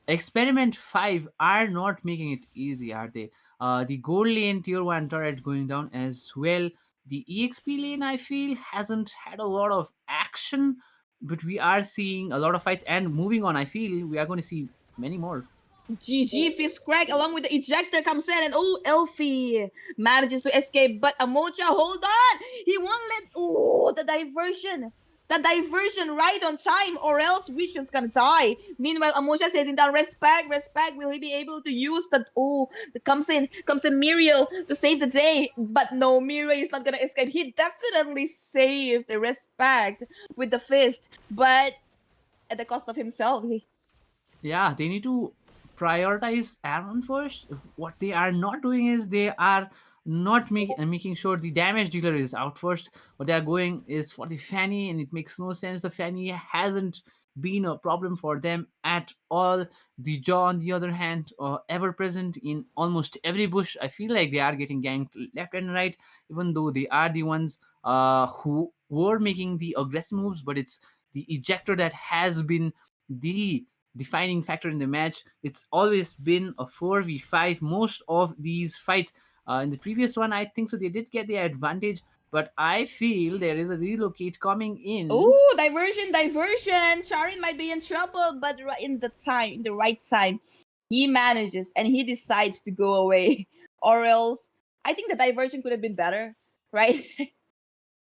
Experiment 5 are not making it easy, are they? The gold lane tier 1 turret going down as well. The EXP lane, I feel, hasn't had a lot of action, but we are seeing a lot of fights. And moving on, I feel we are going to see many more. GG Fist Crack along with the ejector comes in, and oh, Elfie manages to escape, but Amocha, hold on! He won't let. Oh, the diversion! The diversion right on time, or else Witch is gonna die. Meanwhile, Amocha says in down respect, respect. Will he be able to use that? Oh, the comes in Mirio to save the day, but no, Mirio is not gonna escape. He definitely saved the respect with the fist, but at the cost of himself. Yeah, they need to prioritize Aaron first. What they are not doing is they are not making sure the damage dealer is out first. What they are going is for the Fanny, and it makes no sense. The Fanny hasn't been a problem for them at all. The Jaw, on the other hand, ever present in almost every bush. I feel like they are getting ganked left and right, even though they are the ones who were making the aggressive moves. But it's the ejector that has been the defining factor in the match. It's always been a 4v5 most of these fights. In the previous one, I think so they did get the advantage, but I feel there is a relocate coming in. Oh, diversion, diversion. Charin might be in trouble, but in the right time, he manages and he decides to go away. Or else, I think the diversion could have been better, right?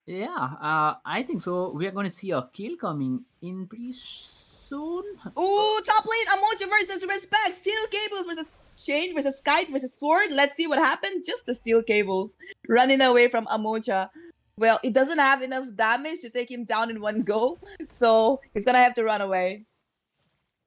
Yeah, I think so. We are going to see a kill coming in pretty soon. Oh, top lane, Amoja versus Respect. Steel Cables versus Chain versus Kite versus Sword. Let's see what happened. Just the Steel Cables running away from Amoja. Well, it doesn't have enough damage to take him down in one go, so he's gonna have to run away.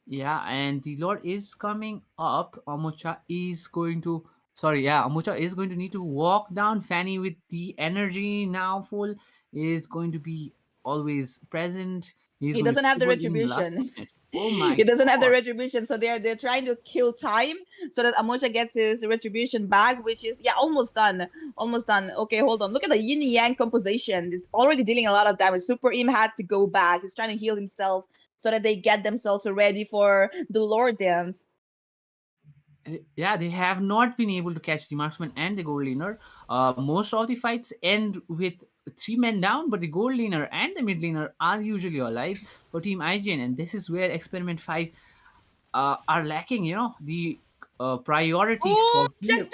Yeah, and the Lord is coming up. Amocha is going to. Sorry, yeah, Amocha is going to need to walk down. Fanny, with the energy now full, is going to be always present. He's He going to doesn't have the pivot in the last retribution. minute. Oh my He doesn't have the god. retribution, so they're trying to kill time so that Amocha gets his retribution back, which is almost done, almost done. Okay, hold on. Look at the Yin Yang composition. It's already dealing a lot of damage. Super Im had to go back. He's trying to heal himself so that they get themselves ready for the Lord dance. Yeah, they have not been able to catch the marksman and the gold laner. Most of the fights end with 3 men down, but the gold laner and the mid laner are usually alive for Team IGN, and this is where Experiment 5 are lacking, the priority Oh, for heal.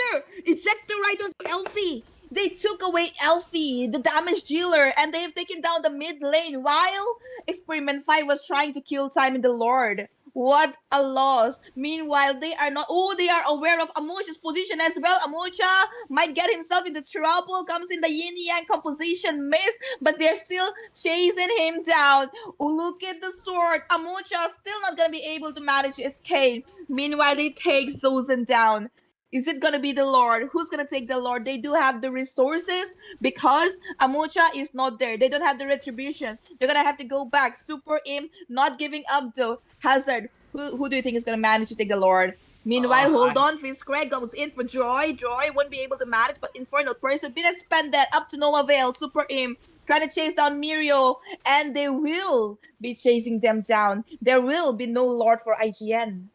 ejector right onto Elfie. They took away Elfie, the damage dealer, and they have taken down the mid lane while Experiment 5 was trying to kill time in the Lord. What a loss. Meanwhile, they are not. Oh, they are aware of Amocha's position as well. Amocha might get himself into trouble. Comes in the yin yang composition miss, but they're still chasing him down. Oh, look at the sword. Amocha still not gonna be able to manage to escape. Meanwhile, they take Zozen down. Is it gonna be the Lord? Who's gonna take the Lord? They do have the resources because Amocha is not there. They don't have the retribution. They're gonna have to go back. Super Im not giving up though. Hazard. Who do you think is gonna manage to take the Lord? Meanwhile, hold I on, Fiskra goes in for Joy. Joy won't be able to manage, but Infernal Person been expended up to no avail. Super Imp trying to chase down Mirio, and they will be chasing them down. There will be no Lord for IGN.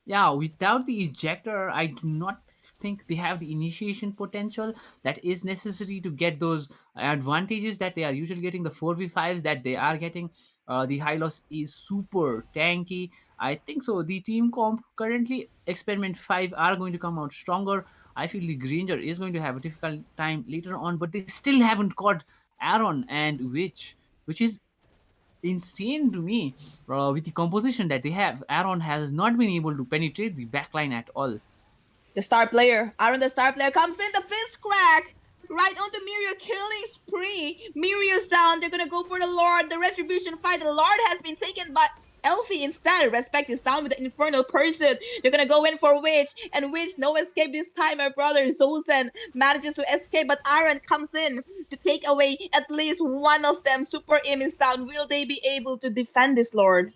Yeah, without the ejector, I do not think they have the initiation potential that is necessary to get those advantages that they are usually getting, the 4v5s that they are getting. The high loss is super tanky. I think so. The team comp currently, Experiment 5 are going to come out stronger. I feel the Granger is going to have a difficult time later on, but they still haven't caught Aaron and which is insane to me. With the composition that they have, Aaron has not been able to penetrate the backline at all. The star player, Aaron the star player, comes in, the fist crack! Right onto Mirio, killing spree. Mirio's down, they're gonna go for the Lord, the retribution fight. The Lord has been taken by Elfie instead. Respect is down with the infernal person. They're gonna go in for Witch, and Witch, no escape this time. My brother Zosen manages to escape, but Aaron comes in to take away at least one of them. Super Im is down. Will they be able to defend this Lord?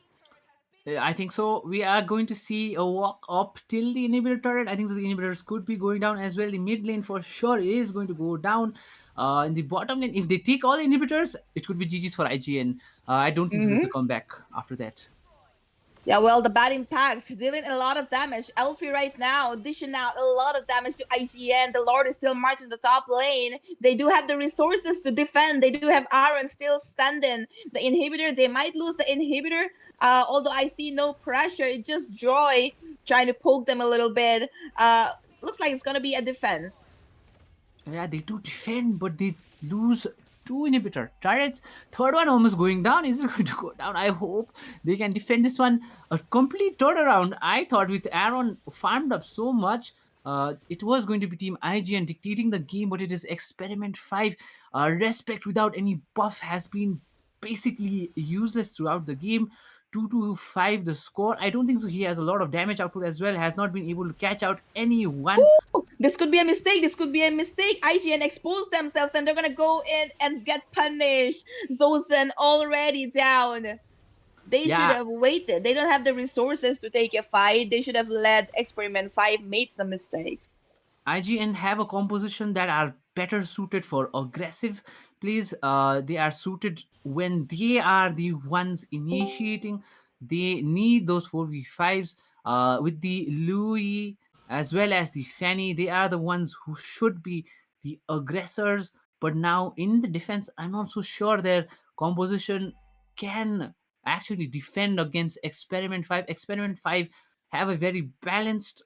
I think so. We are going to see a walk up till the inhibitor turret. I think so. The inhibitors could be going down as well. The mid lane for sure is going to go down. In the bottom lane, if they take all the inhibitors, it could be GG's for IGN. I don't think so there's a comeback after that. Yeah, well, the bad impact, dealing a lot of damage. Elfie right now dishing out a lot of damage to IGN. The Lord is still marching the top lane. They do have the resources to defend. They do have Aaron still standing. The inhibitor, they might lose the inhibitor. Although I see no pressure, it's just Joy trying to poke them a little bit. Looks like it's gonna be a defense. Yeah, they do defend, but they lose two inhibitor turrets. Third one almost going down. Is it going to go down? I hope they can defend this one. A complete turnaround. I thought with Aaron farmed up so much, it was going to be Team IGN dictating the game, but it is Experiment 5. Respect without any buff has been basically useless throughout the game. 2 to 5 the score. I don't think so. He has a lot of damage output as well. Has not been able to catch out anyone. Ooh, this could be a mistake. This could be a mistake. IGN exposed themselves and they're gonna go in and get punished. Zosen already down. They should Yeah, have waited. They don't have the resources to take a fight. They should have let Experiment 5 made some mistakes. IGN have a composition that are better suited for aggressive plays. They are suited when they are the ones initiating. They need those 4v5s with the Louis as well as the Fanny. They are the ones who should be the aggressors. But now in the defense, I'm not so sure their composition can actually defend against Experiment 5. Experiment 5 have a very balanced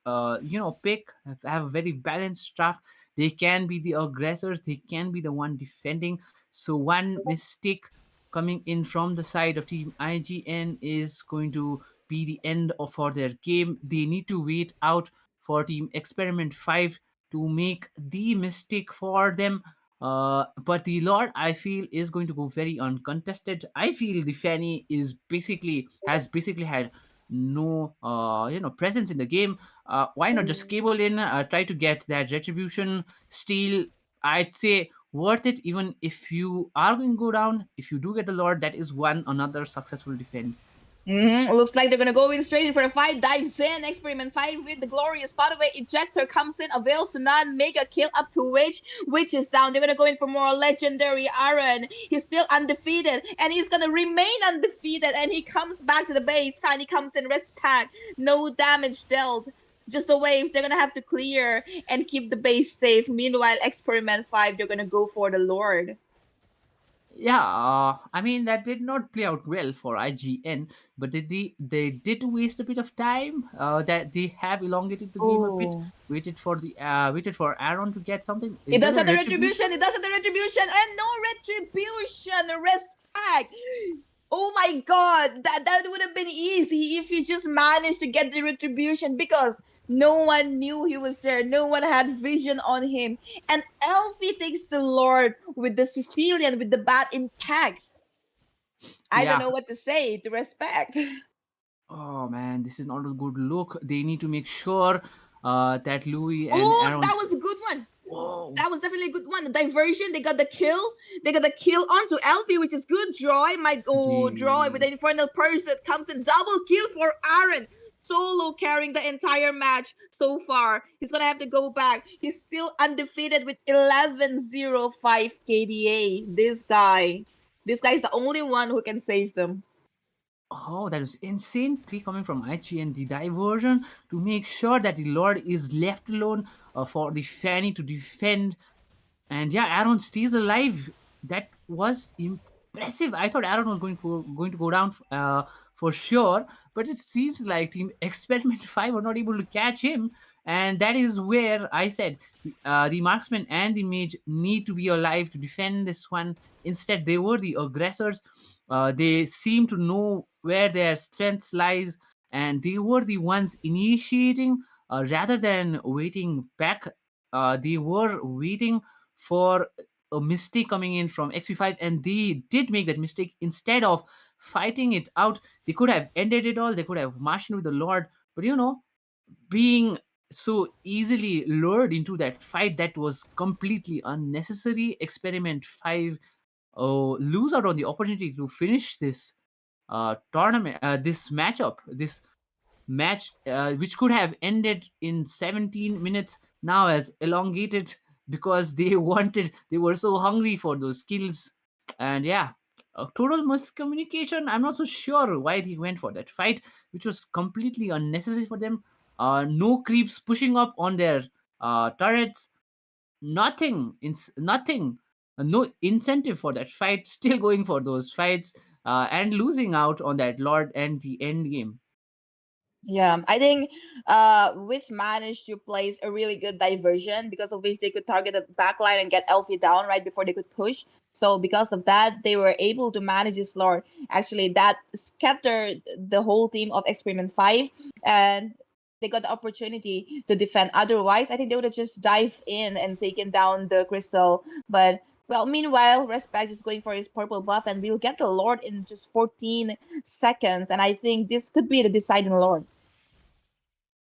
pick, have a very balanced draft. They can be the aggressors, they can be the one defending. So one mistake coming in from the side of Team IGN is going to be the end of for their game. They need to wait out for Team Experiment 5 to make the mistake for them. But the Lord, I feel, is going to go very uncontested. I feel the Fanny is basically has basically had no presence in the game. Why not just cable in, try to get that retribution steal? I'd say worth it, even if you are going to go down. If you do get the Lord, that is one another successful defend. Looks like they're gonna go in straight in for the fight. Dives in. Experiment 5 with the glorious spot away. Ejector comes in. Avails to none. Mega kill up to Witch. Witch is down. They're gonna go in for more legendary Aaron. He's still undefeated. And he's gonna remain undefeated. And he comes back to the base. Fanny comes in. Rest pack. No damage dealt. Just the waves. They're gonna have to clear and keep the base safe. Meanwhile, Experiment 5, they're gonna go for the Lord. Yeah, I mean that did not play out well for IGN, but they did waste a bit of time. That they have elongated the game a bit, Oh. waited for Aaron to get something. It Is does there a have the retribution? retribution. It does have the retribution. And no retribution. Respect. Oh my god. That would have been easy if he just managed to get the retribution because no one knew he was there. No one had vision on him. And Elfie takes the Lord with the Sicilian with the bad impact. I don't Yeah. know what to say to respect. Oh man, this is not a good look. They need to make sure that Louis and Oh, Aaron. that was a good one. Whoa. That was definitely a good one. The diversion, they got the kill. They got the kill onto Elfie, which is good. Joy might go Joy with the Jeez. infernal person comes in. Double kill for Aaron. solo carrying the entire match so far. He's gonna have to go back. He's still undefeated with 11.05 KDA. This guy is the only one who can save them. Oh, that was insane play coming from Aichi, and the diversion to make sure that the Lord is left alone for the Fanny to defend. And yeah, Aaron stays alive. That was impressive. I thought Aaron was going to go down for sure, but it seems like Team Experiment 5 were not able to catch him, and that is where I said the marksman and the mage need to be alive to defend this one. Instead, they were the aggressors. They seem to know where their strengths lies, and they were the ones initiating rather than waiting back. They were waiting for a mistake coming in from XP5, and they did make that mistake. Instead of fighting it out, they could have ended it all. They could have marched with the Lord, but being so easily lured into that fight, that was completely unnecessary. Experiment 5 lose out on the opportunity to finish this tournament, this matchup, this match, which could have ended in 17 minutes, now as elongated because they were so hungry for those skills. And yeah, a total miscommunication. I'm not so sure why they went for that fight, which was completely unnecessary for them. No creeps pushing up on their turrets, nothing, no incentive for that fight, still going for those fights, and losing out on that Lord and the end game. Yeah, I think Witch managed to place a really good diversion because of which they could target the backline and get Elfie down right before they could push. So because of that, they were able to manage this lore. Actually, that scattered the whole team of Experiment 5, and they got the opportunity to defend. Otherwise, I think they would have just dived in and taken down the crystal. But well, meanwhile, Respect is going for his purple buff, and we'll get the Lord in just 14 seconds. And I think this could be the deciding Lord.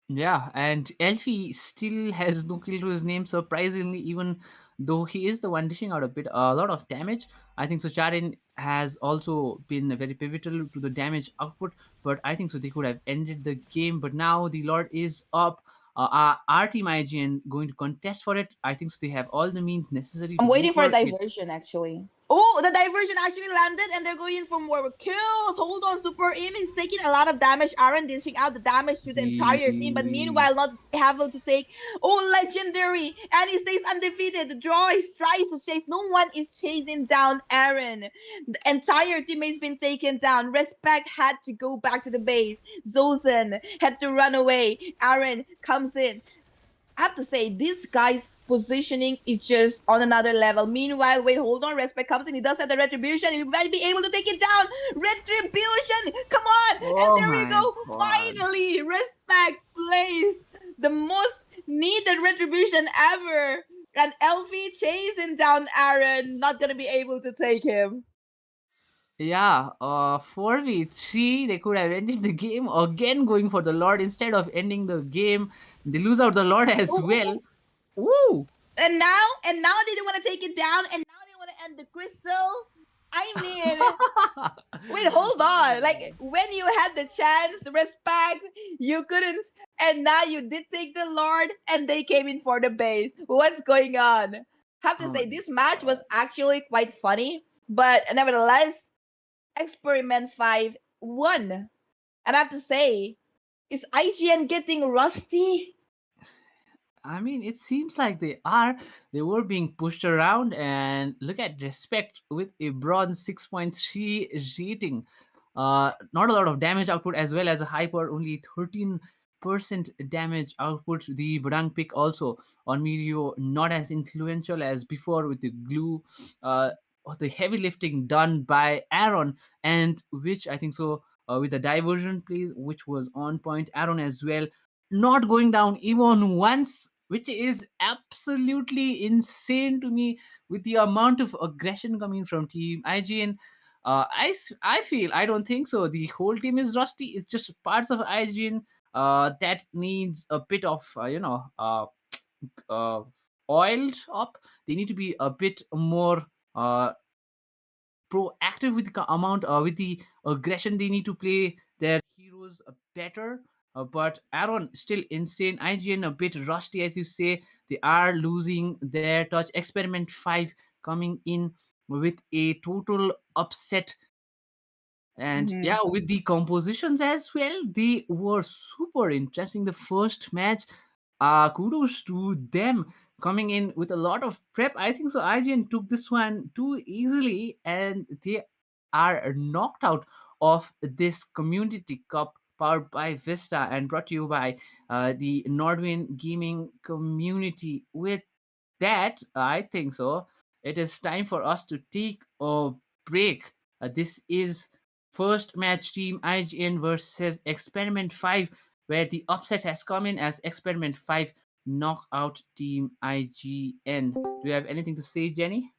Yeah, and Elfie still has no kill to his name, surprisingly, even though he is the one dishing out a lot of damage. I think so. Charin has also been very pivotal to the damage output, but I think so they could have ended the game. But now the Lord is up. Our team IGN going to contest for it. I think so. They have all the means necessary I'm to go waiting for a for it. diversion actually. Oh, the diversion actually landed and they're going in for more kills. Hold on, Super Im is taking a lot of damage. Aaron dishing out the damage to the entire team, but meanwhile Jeez. not having to take. Oh, legendary! And he stays undefeated. The draw is tries to chase. No one is chasing down Aaron. The entire teammate's been taken down. Respect had to go back to the base. Zozen had to run away. Aaron comes in. I have to say, this guy's positioning is just on another level. Meanwhile, wait, hold on. Respect comes in. He does have the retribution. He might be able to take it down. Retribution! Come on! And Oh there we my go. god. Finally, Respect plays the most needed retribution ever. And Elfie chasing down Aaron. Not gonna be able to take him. Yeah, 4v3, they could have ended the game again going for the Lord instead of ending the game. They lose out the Lord as well. Oh, Ooh! and now they don't want to take it down, and now they want to end the crystal. I mean, wait, hold on. Like when you had the chance, respect, you couldn't, and now you did take the Lord, and they came in for the base. What's going on? Have to Oh my say, this match god. was actually quite funny, but nevertheless, Experiment 5 won. And I have to say, is IGN getting rusty? I mean, it seems like they are. They were being pushed around, and look at Respect with a bronze 6.3 rating. Not a lot of damage output as well as a hyper, only 13% damage output. The Badang pick also on Mirio, not as influential as before with the glue. The heavy lifting done by Aaron, and which I think so with the diversion plays, which was on point. Aaron as well, not going down even once, which is absolutely insane to me with the amount of aggression coming from Team IGN. I feel, I don't think so. The whole team is rusty. It's just parts of IGN that needs a bit of uh, oiled up. They need to be a bit more proactive with the amount with the aggression. They need to play their heroes better. But Aaron, still insane. IGN a bit rusty, as you say. They are losing their touch. Experiment 5 coming in with a total upset. And Mhm. yeah, with the compositions as well, they were super interesting. The first match, kudos to them coming in with a lot of prep. I think so. IGN took this one too easily, and they are knocked out of this Community Cup powered by Vista and brought to you by the Nordwind Gaming community. With that, I think so. It is time for us to take a break. This is first match team IGN versus Experiment 5, where the upset has come in as Experiment 5 knockout team IGN. Do you have anything to say, Jenny?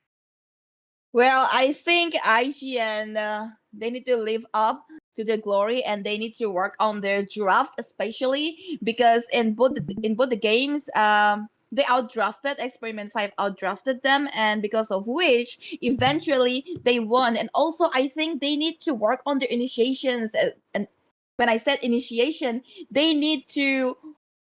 Well, I think IGN they need to live up to their glory and they need to work on their draft, especially because in both the games, they outdrafted Experiment 5 outdrafted them, and because of which eventually they won. And also, I think they need to work on their initiations. And when I said initiation, they need to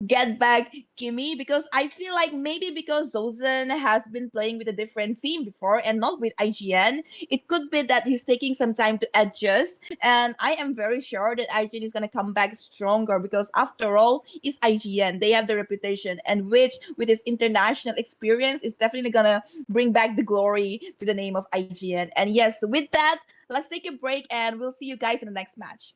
get back Kimmy, because I feel like maybe because Zozen has been playing with a different team before and not with IGN, it could be that he's taking some time to adjust. And I am very sure that IGN is gonna come back stronger because after all, it's IGN. They have the reputation, and which with his international experience is definitely gonna bring back the glory to the name of IGN. And yes, with that, let's take a break and we'll see you guys in the next match.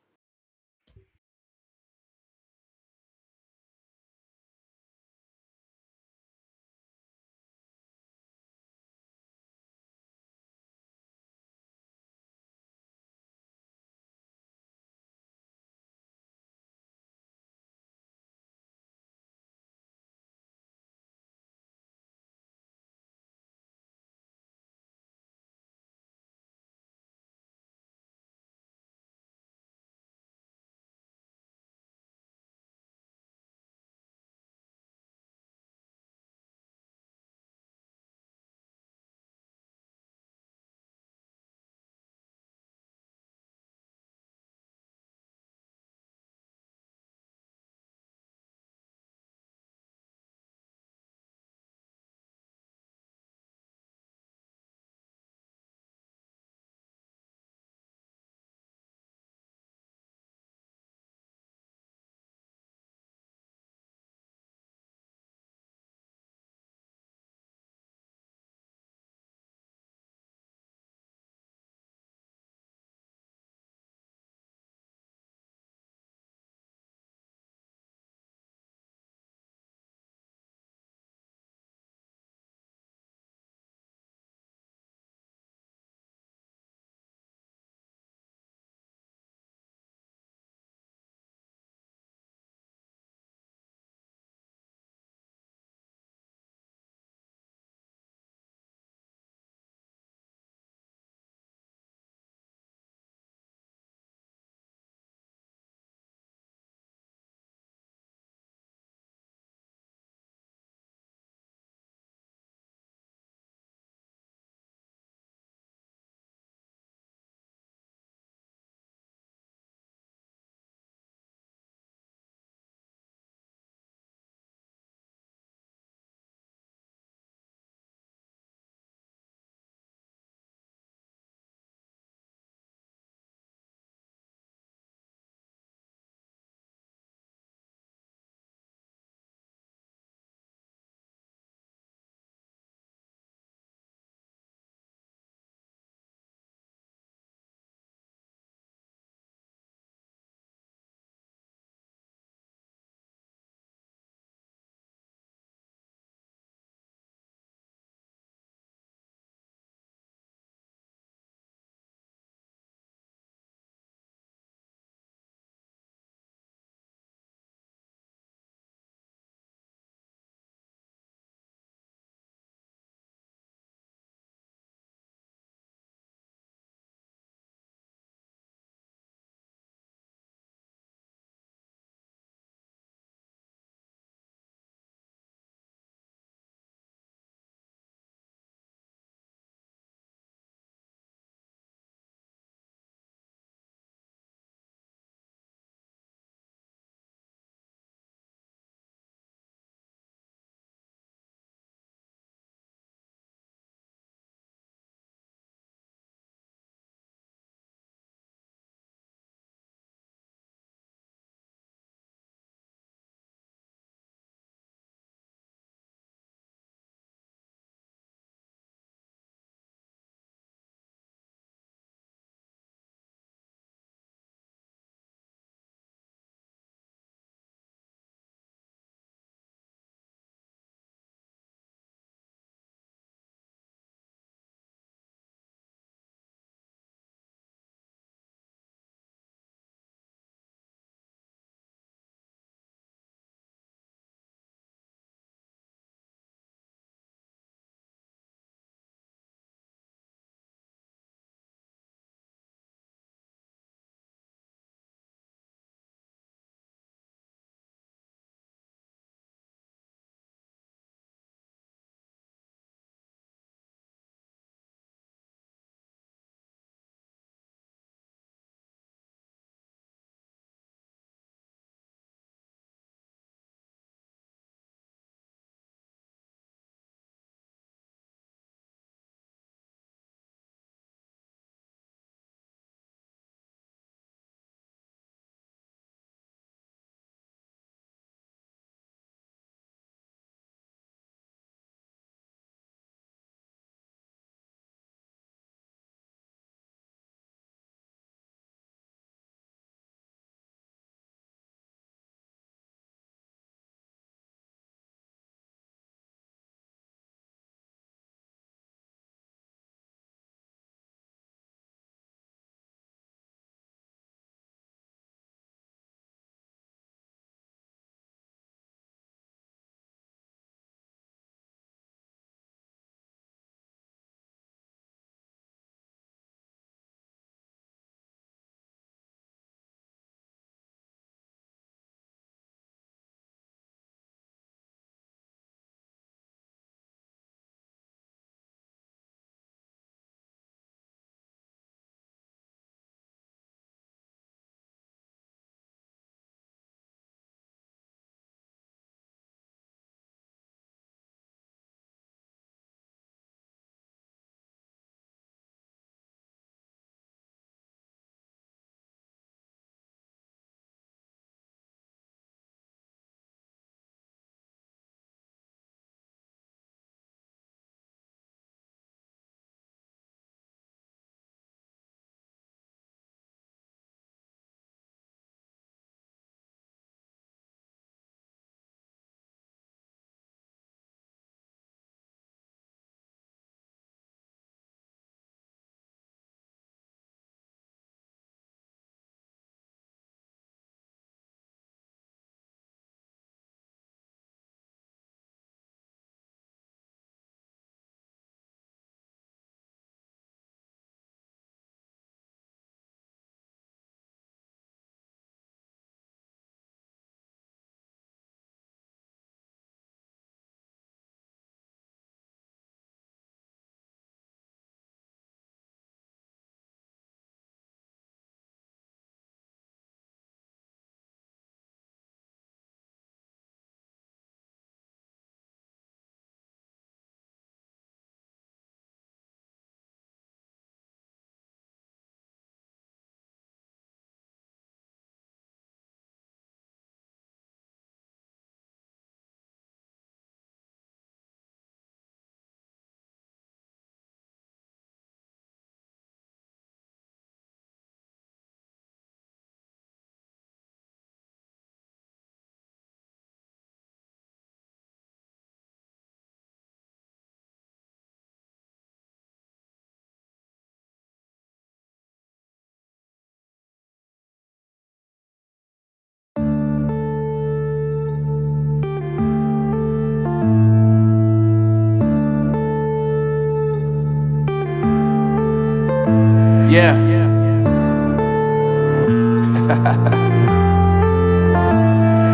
Yeah.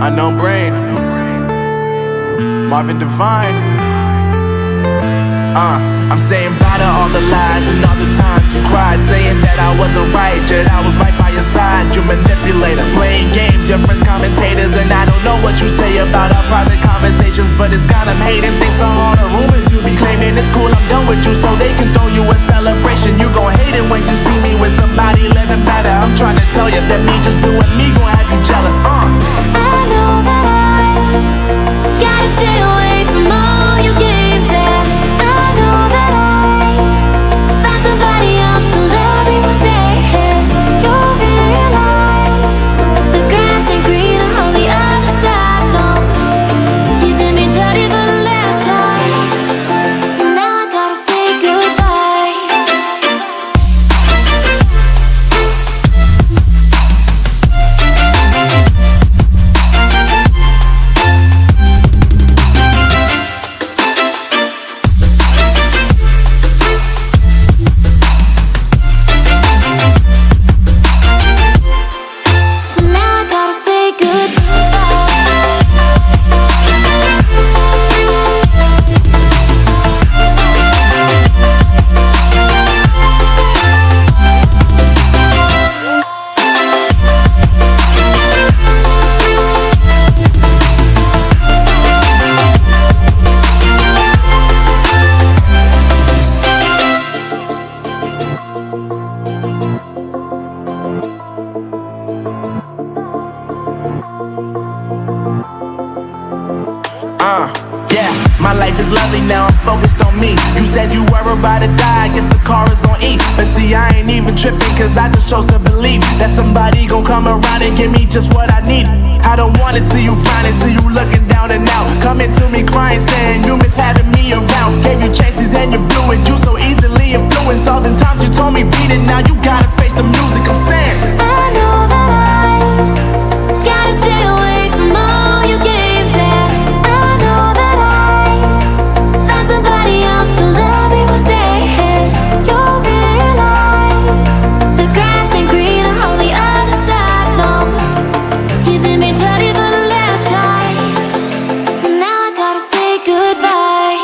Unknown Brain, Marvin Divine. I'm saying bye to all the lies and all the times you cried, saying that I wasn't right, yet I was right by your side. You manipulator, playing games, your friends commentators, and I don't know what you say about our private conversations, but it's got them hating. Thanks to all the rumors you be claiming. It's cool, I'm done with you, so they can throw you a celebration. You gon' hate it when you see me with somebody living better. I'm trying to tell you that me just doing me gon' have you jealous. I know that I gotta stay away from all your games, yeah. I know that I found somebody else to love me one day, yeah. You'll realize the grass ain't greener on the other side, no. You did me dirty for the last time, so now I gotta say goodbye. So now I gotta say Yeah, my life is lovely now, I'm focused on me. You said you were about to die, I guess the car is on E. But see, I ain't even tripping, cause I just chose to believe that somebody gon' come around and give me just what I need. I don't wanna see you finding, see you looking down and out, coming to me crying, saying you miss having me around. Gave you chances and you blew it, you so easily influenced. All the times you told me beat it, now you gotta face the music. I'm saying I know that I gotta stay away from all your games, yeah. I know that I found somebody else to love me one day, yeah. You'll realize the grass ain't greener on the other side, no. You did me dirty for the last time, so now I gotta say goodbye.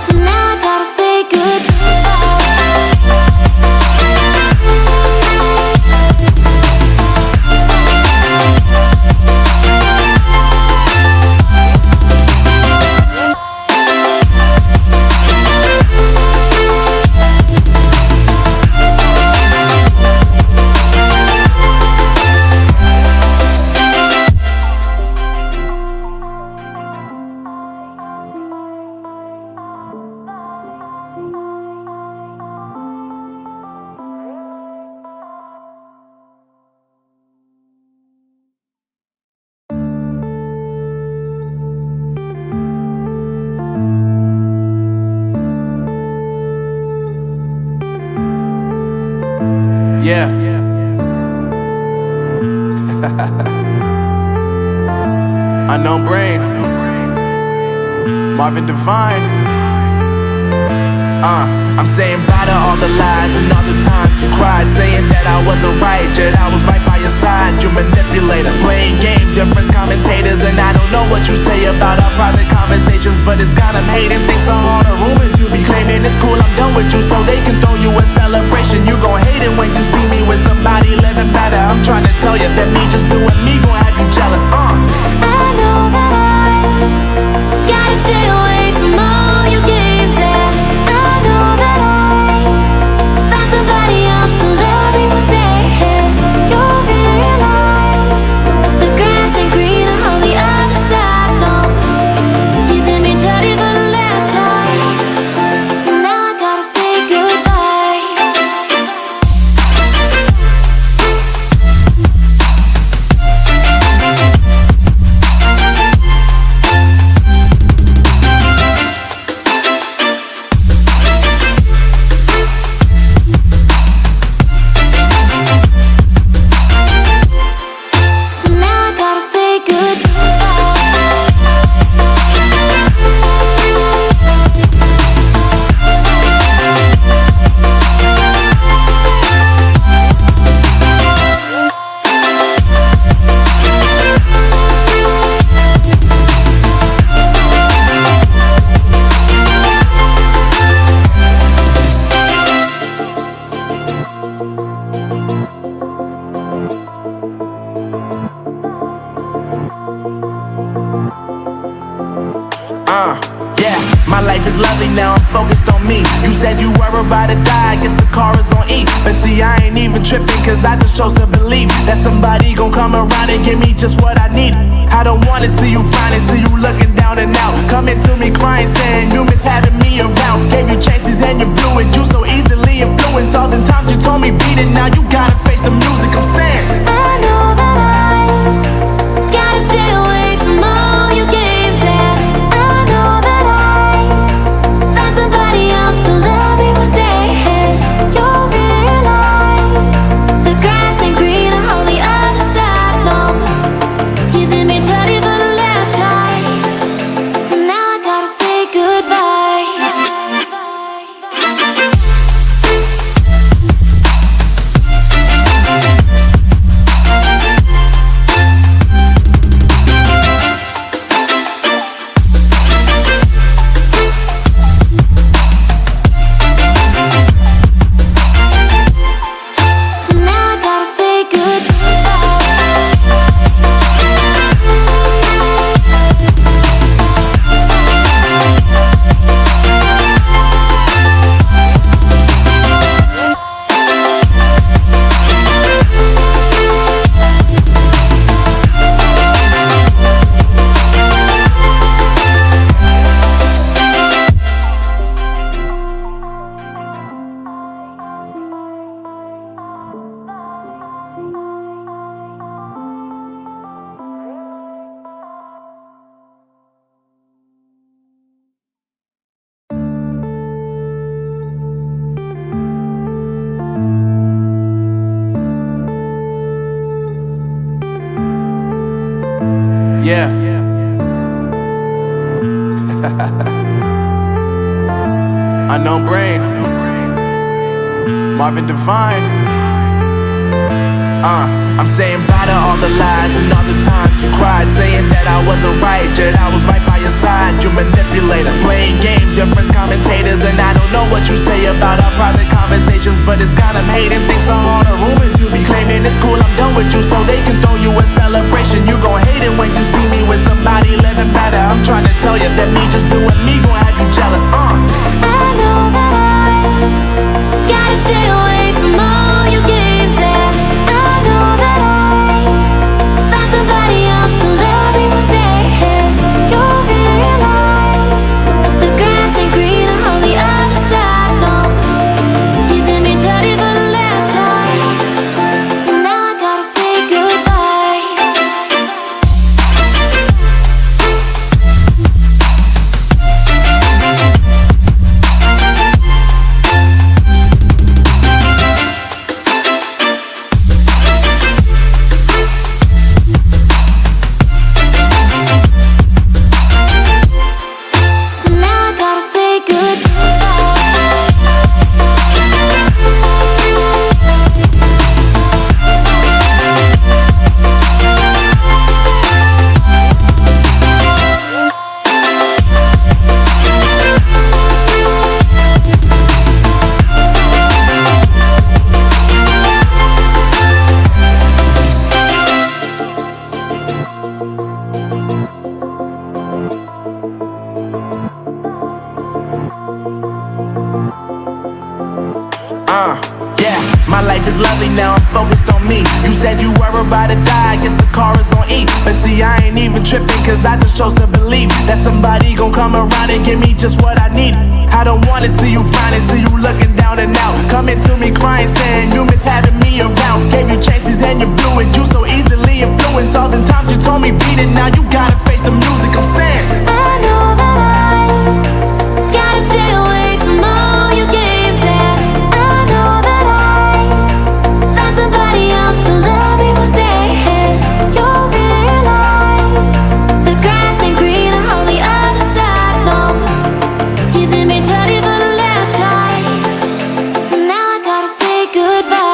So now I gotta say yeah. Unknown Brain, Marvin Divine. I'm saying bye to all the lies and all the times you cried, saying that I wasn't right, yet I was right by your side. You manipulator, playing games, your friends commentators, and I don't know what you say about our private conversations, but it's got them hating. Thanks to all the rumors you be claiming. It's cool, I'm done with you, so they can throw you a celebration. You gon' hate it when you see me with somebody living better. I'm trying to tell you that me just doing me gon' have you jealous. I know that I gotta stay away from all your games, yeah. I know that I found somebody else to love me one day, yeah. You'll realize the grass ain't greener on the other side, no. You did me dirty for the last time, so now I gotta say goodbye. Yeah, my life is lovely now, I'm focused on me. You said you were about to die, I guess the car is on E. But see, I ain't even tripping, cause I just chose to believe that somebody gon' come around and give me just what I need. I don't wanna see you finding, see you looking down and out, coming to me crying, saying you miss having me around. Gave you chances and you blew it, you so easily influenced. All the times you told me beat it, now you gotta face the music, I'm saying I know that I gotta stay away from all your games, yeah. I know that I found somebody else to love me one day, and you'll realize the grass ain't greener on the other side, no. You did me dirty for the last time, so now I gotta say goodbye. So now I gotta say yeah. Unknown Brain, Marvin Devine. I'm saying bye to all the lies and all the times you cried, saying that I wasn't right, yet I was right by your side. You manipulator, playing games, your friends commentators, and I don't know what you say about our private conversations, but it's got them hating. Thanks to all the rumors you be claiming, it's cool, I'm done with you, so they can throw you a celebration. You gon' hate it when you see me with somebody living better. I'm trying to tell you that me just doing me gon' have you jealous. I know that I gotta stay away from all your games, yeah. I know that I found somebody else to love me one day, and you'll realize the grass ain't greener on the other side, no. You did me dirty for the last time, so now I gotta say goodbye. So now I gotta say Yeah, my life is lovely now, I'm focused on me. You said you were about to die, I guess the car is on E. But see, I ain't even tripping, cause I just chose to believe that somebody gon' come around and give me just what I need. I don't wanna see you finding, see you looking down and out, coming to me crying, saying you miss having me around. Gave you chances and you blew it, you so easily influenced. All the times you told me beat it, now you gotta face the music, I'm saying I know that I gotta stay away from all your games, yeah. I know that I found somebody else to love me one day, and you'll realize the grass ain't greener on the other side, no. You did me dirty for the last time, so now I gotta say goodbye.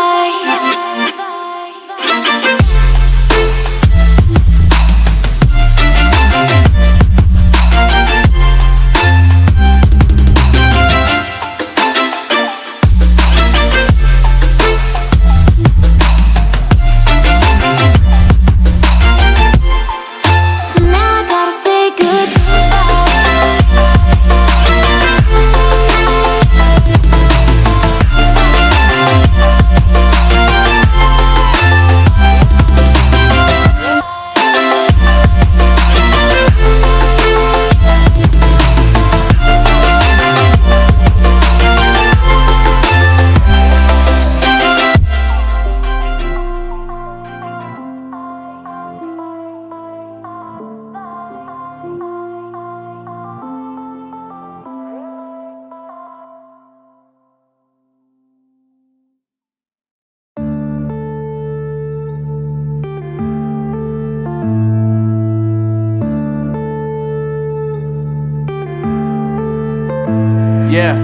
Yeah.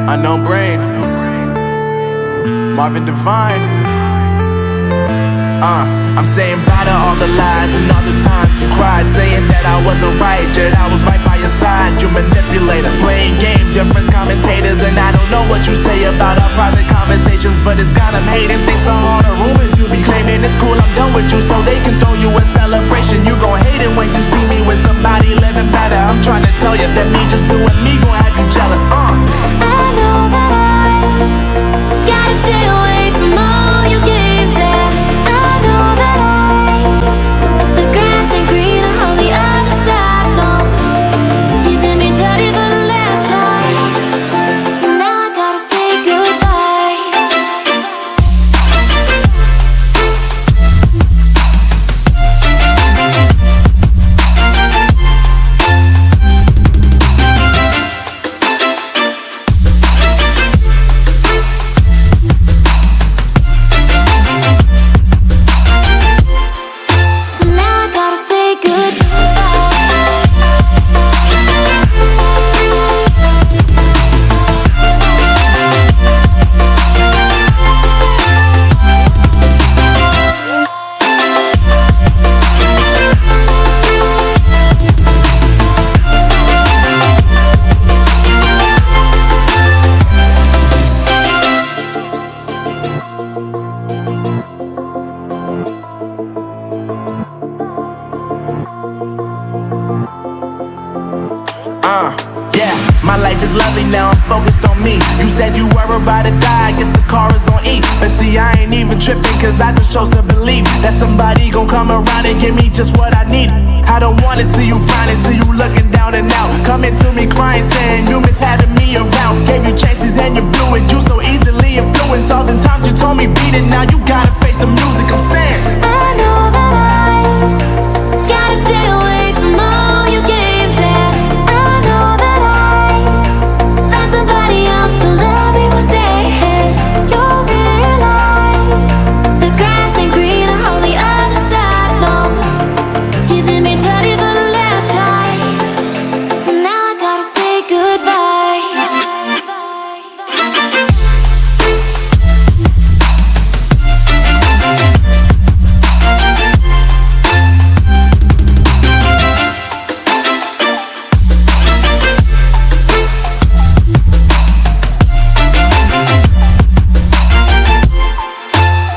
Unknown Brain, Marvin Devine. I'm saying bye to all the lies and all the times you cried, saying that I wasn't right, yet I was right by your side. You manipulator, playing games, your friends commentators, and I don't know what you say about our private conversations, but it's got them hating. Thanks to all the rumors you be claiming. It's cool, I'm done with you, so they can throw you a celebration. You gon' hate it when you see me with somebody living better. I'm trying to tell you that me just doing me gon' have you jealous. I know that I gotta stay away from all your games, yeah. I know that the grass ain't greener on the other side, no. You did me dirty for the last time, so now I gotta say goodbye. So now I gotta say goodbye. Yeah, my life is lovely now, I'm focused on me. You said you were about to die, I guess the car is on E. But see, I ain't even tripping, cause I just chose to believe that somebody gon' come around and give me just what I need. I don't wanna see you finally, see you looking down and out, coming to me crying, saying you miss having me around. Gave you chances and you blew it, you so easily influenced. All the times you told me beat it, now you gotta face the music. I'm saying I know that I gotta stay away from all your games, yeah. I know that I found somebody else to love me one day, and you'll realize the grass ain't greener on the other side, no. You did me dirty for the last time, so now I gotta say goodbye.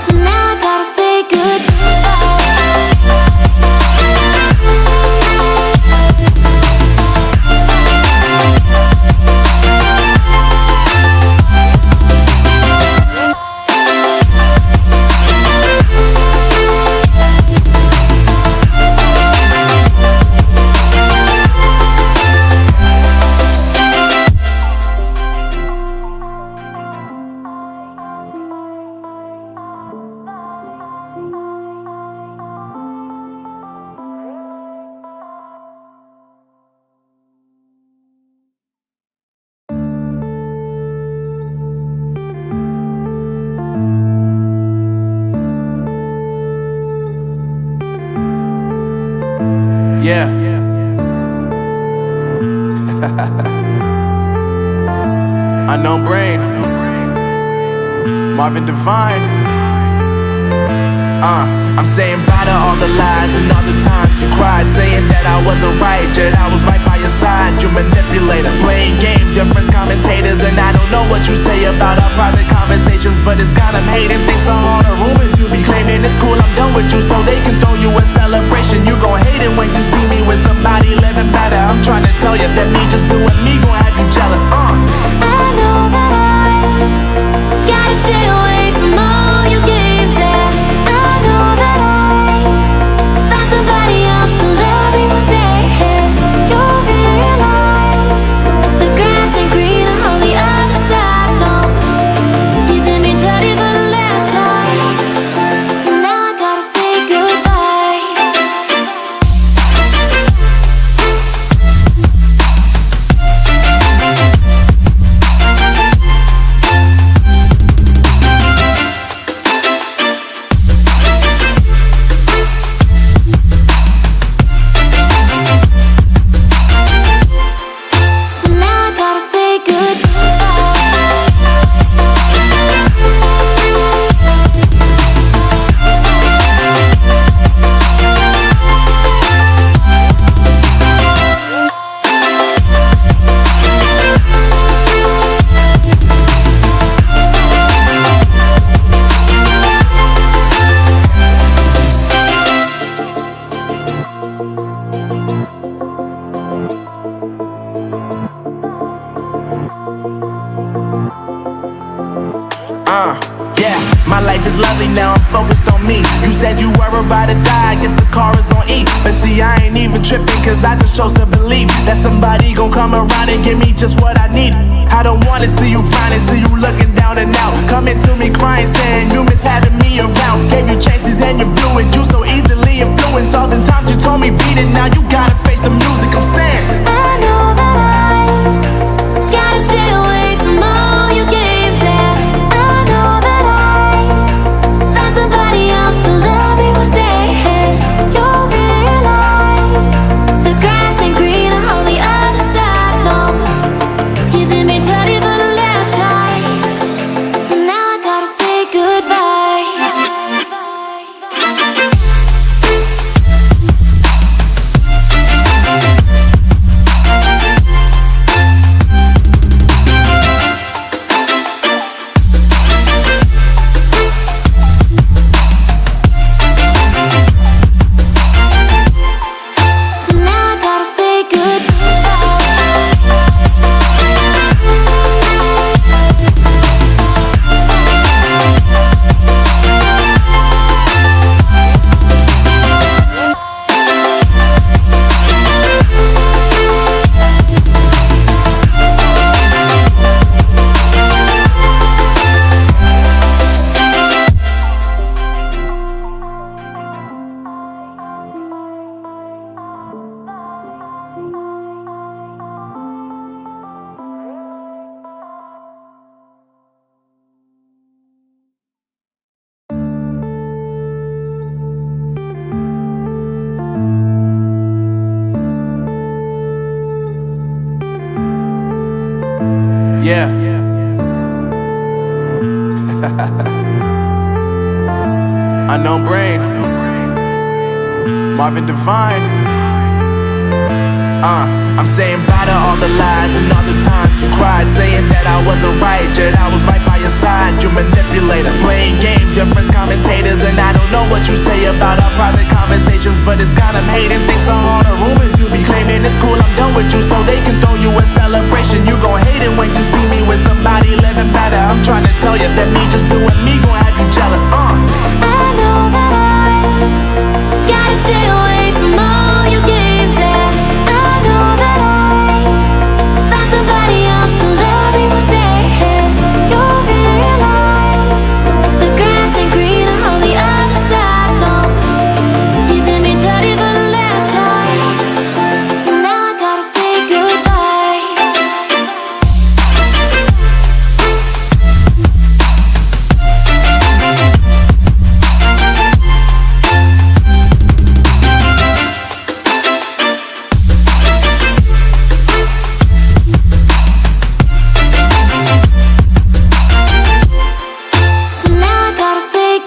So now I gotta say goodbye. yeah. Unknown Brain, Marvin Devine. I'm saying bye to all the lies and all the times you cried, saying that I wasn't right, yet I was right by your side. You manipulator, playing games, your friends commentators, and I don't know what you say about our private conversations, but it's got them hating. Thanks to all the rumors you be claiming. It's cool, I'm done with you, so they can throw you a celebration. You gon' hate it when you see me with somebody living better. I'm trying to tell you that me just doing me gon' have you jealous. I know that I gotta stay away from all your games, yeah. I know that I found somebody else to love me one day, and you'll realize the grass ain't greener on the other side, no. You did me dirty for the last time, so now I gotta say goodbye. Yeah, my life is lovely now, I'm focused on me. You said you were about to die, I guess the car is on E. But see, I ain't even tripping, cause I just chose to believe that somebody gon' come around and give me just what I need. I don't wanna see you finally, see you looking down and out, coming to me crying, saying you miss having me around. Gave you chances and you blew it, you so easily influenced. All the times you told me beat it, now you gotta face the music, I'm saying I know that I gotta stay away from all your games. Yeah, I know that I found somebody else to love me one day. You'll realize the grass ain't greener on the other side. No, you did me dirty for the last time, so now I gotta say goodbye. So now I gotta say yeah. Unknown Brain, Marvin Devine. I'm saying bye to all the lies and all the times you cried, saying that I wasn't right, yet I was right by your side. You manipulator, playing games, your friends commentators, and I don't know what you say about our private conversations, but it's got them hating. Thanks to all the rumors you be claiming, it's cool, I'm done with you, so they can throw you a celebration. You gon' hate it when you see me with somebody living better. I'm trying to tell you that me just doing me gon' have you jealous. I know that I gotta stay away from all your games. Yeah, I know that I found somebody else to love me one day. You'll realize the grass ain't greener on the other side. No, you did me dirty for the last time, so now I gotta say goodbye. So now I gotta say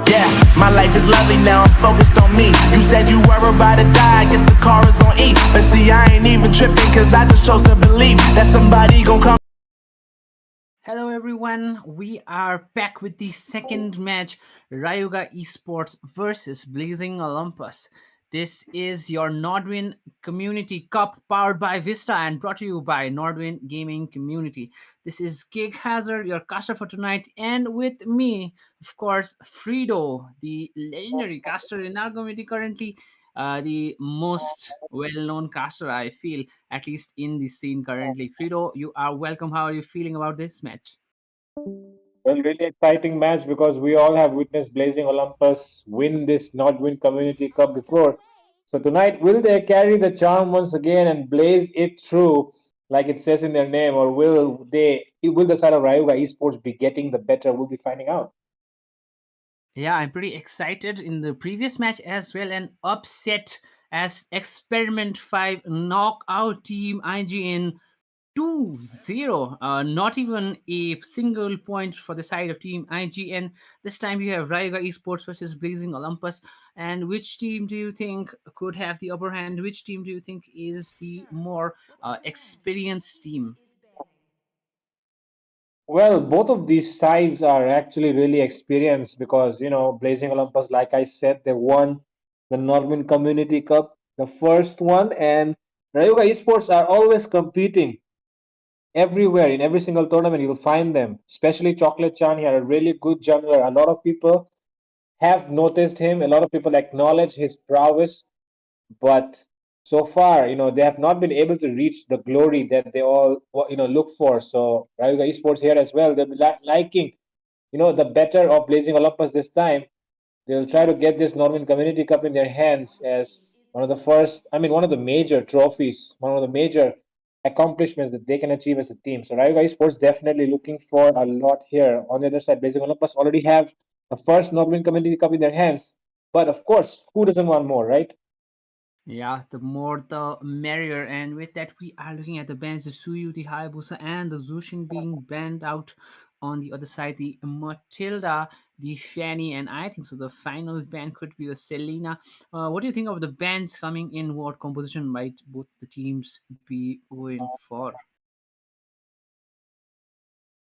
Yeah, my life is lovely now, I'm focused on me. You said you were about to die, I guess the car is on E. But see, I ain't even tripping, cause I just chose to believe that somebody gon' come. Hello everyone, we are back with the second match, Rayoga Esports versus Blazing Olympus. This is your Nordwin Community Cup powered by Vista and brought to you by Nordwin Gaming Community. This is Gig Hazard, your caster for tonight, and with me, of course, Frido, the legendary caster in our community currently, the most well-known caster I feel, at least in the scene currently. Frido, you are welcome. How are you feeling about this match? Well, really exciting match because we all have witnessed Blazing Olympus win this not win Community Cup before. So tonight, will they carry the charm once again and blaze it through like it says in their name, or will the side of Rayuga Esports be getting the better? We'll be finding out. Yeah, I'm pretty excited. In the previous match as well, an upset as Experiment 5 knockout team IGN 2-0. Not even a single point for the side of Team IGN. This time you have Rayuga Esports versus Blazing Olympus. And which team do you think could have the upper hand? Which team do you think is the more experienced team? Well, both of these sides are actually really experienced because, Blazing Olympus, like I said, they won the Northern Community Cup, the first one, and Rayoga Esports are always competing everywhere in every single tournament. You'll find them, especially Chocolate Chan here, a really good jungler. A lot of people have noticed him, a lot of people acknowledge his prowess, but so far, they have not been able to reach the glory that they all, look for. So Rayuga Esports here as well, they'll be liking, the better of Blazing Olympus this time. They'll try to get this Norman Community Cup in their hands as one of the first, I mean, one of the major trophies, one of the major accomplishments that they can achieve as a team. So Rayuga Esports definitely looking for a lot here. On the other side, Blazing Olympus already have the first Norman Community Cup in their hands. But of course, who doesn't want more, right? Yeah, the more the merrier. And with that, we are looking at the bands, the Suyu, the Hayabusa, and the Zushin being banned out. On the other side, the Matilda, the Fanny, and I think so. The final band could be the Selena. What do you think of the bands coming in? What composition might both the teams be going for?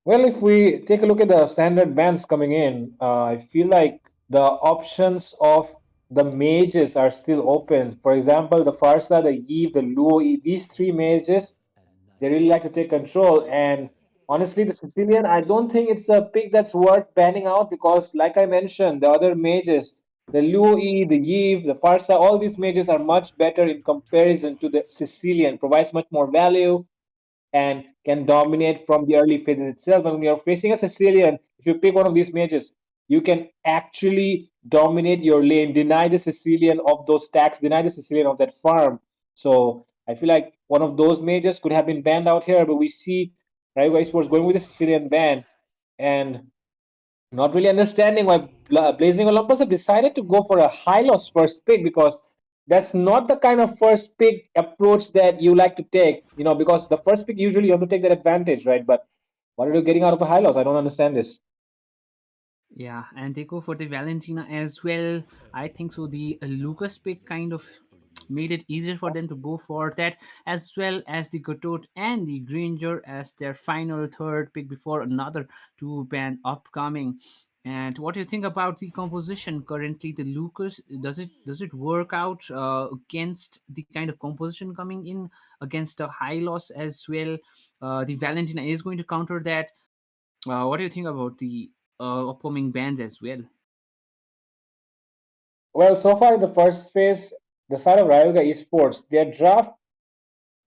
Well, if we take a look at the standard bans coming in, I feel like the options of the mages are still open. For example, the Farsa, the Eve, the Luo, these three mages, they really like to take control. And honestly, the Sicilian, I don't think it's a pick that's worth banning out because, like I mentioned, the other mages, the Luo, the Eve, the Farsa, all these mages are much better in comparison to the Sicilian, provides much more value and can dominate from the early phases itself. And when you're facing a Sicilian, if you pick one of these mages, you can actually dominate your lane, deny the Sicilian of those stacks, deny the Sicilian of that farm. So I feel like one of those mages could have been banned out here, but we see Rayuga Esports going with the Sicilian ban. And not really understanding why Blazing Olympus have decided to go for a high loss first pick because that's not the kind of first pick approach that you like to take, because the first pick usually you have to take that advantage, right? But what are you getting out of a high loss? I don't understand this. Yeah, and they go for the Valentina as well. I think so. The Lucas pick kind of made it easier for them to go for that, as well as the Gatot and the Granger as their final third pick before another two band upcoming. And what do you think about the composition currently? The Lucas, does it work out against the kind of composition coming in against the high loss as well? The Valentina is going to counter that. What do you think about the upcoming bands as well? Well, so far in the first phase, the side of Rayuga Esports, their draft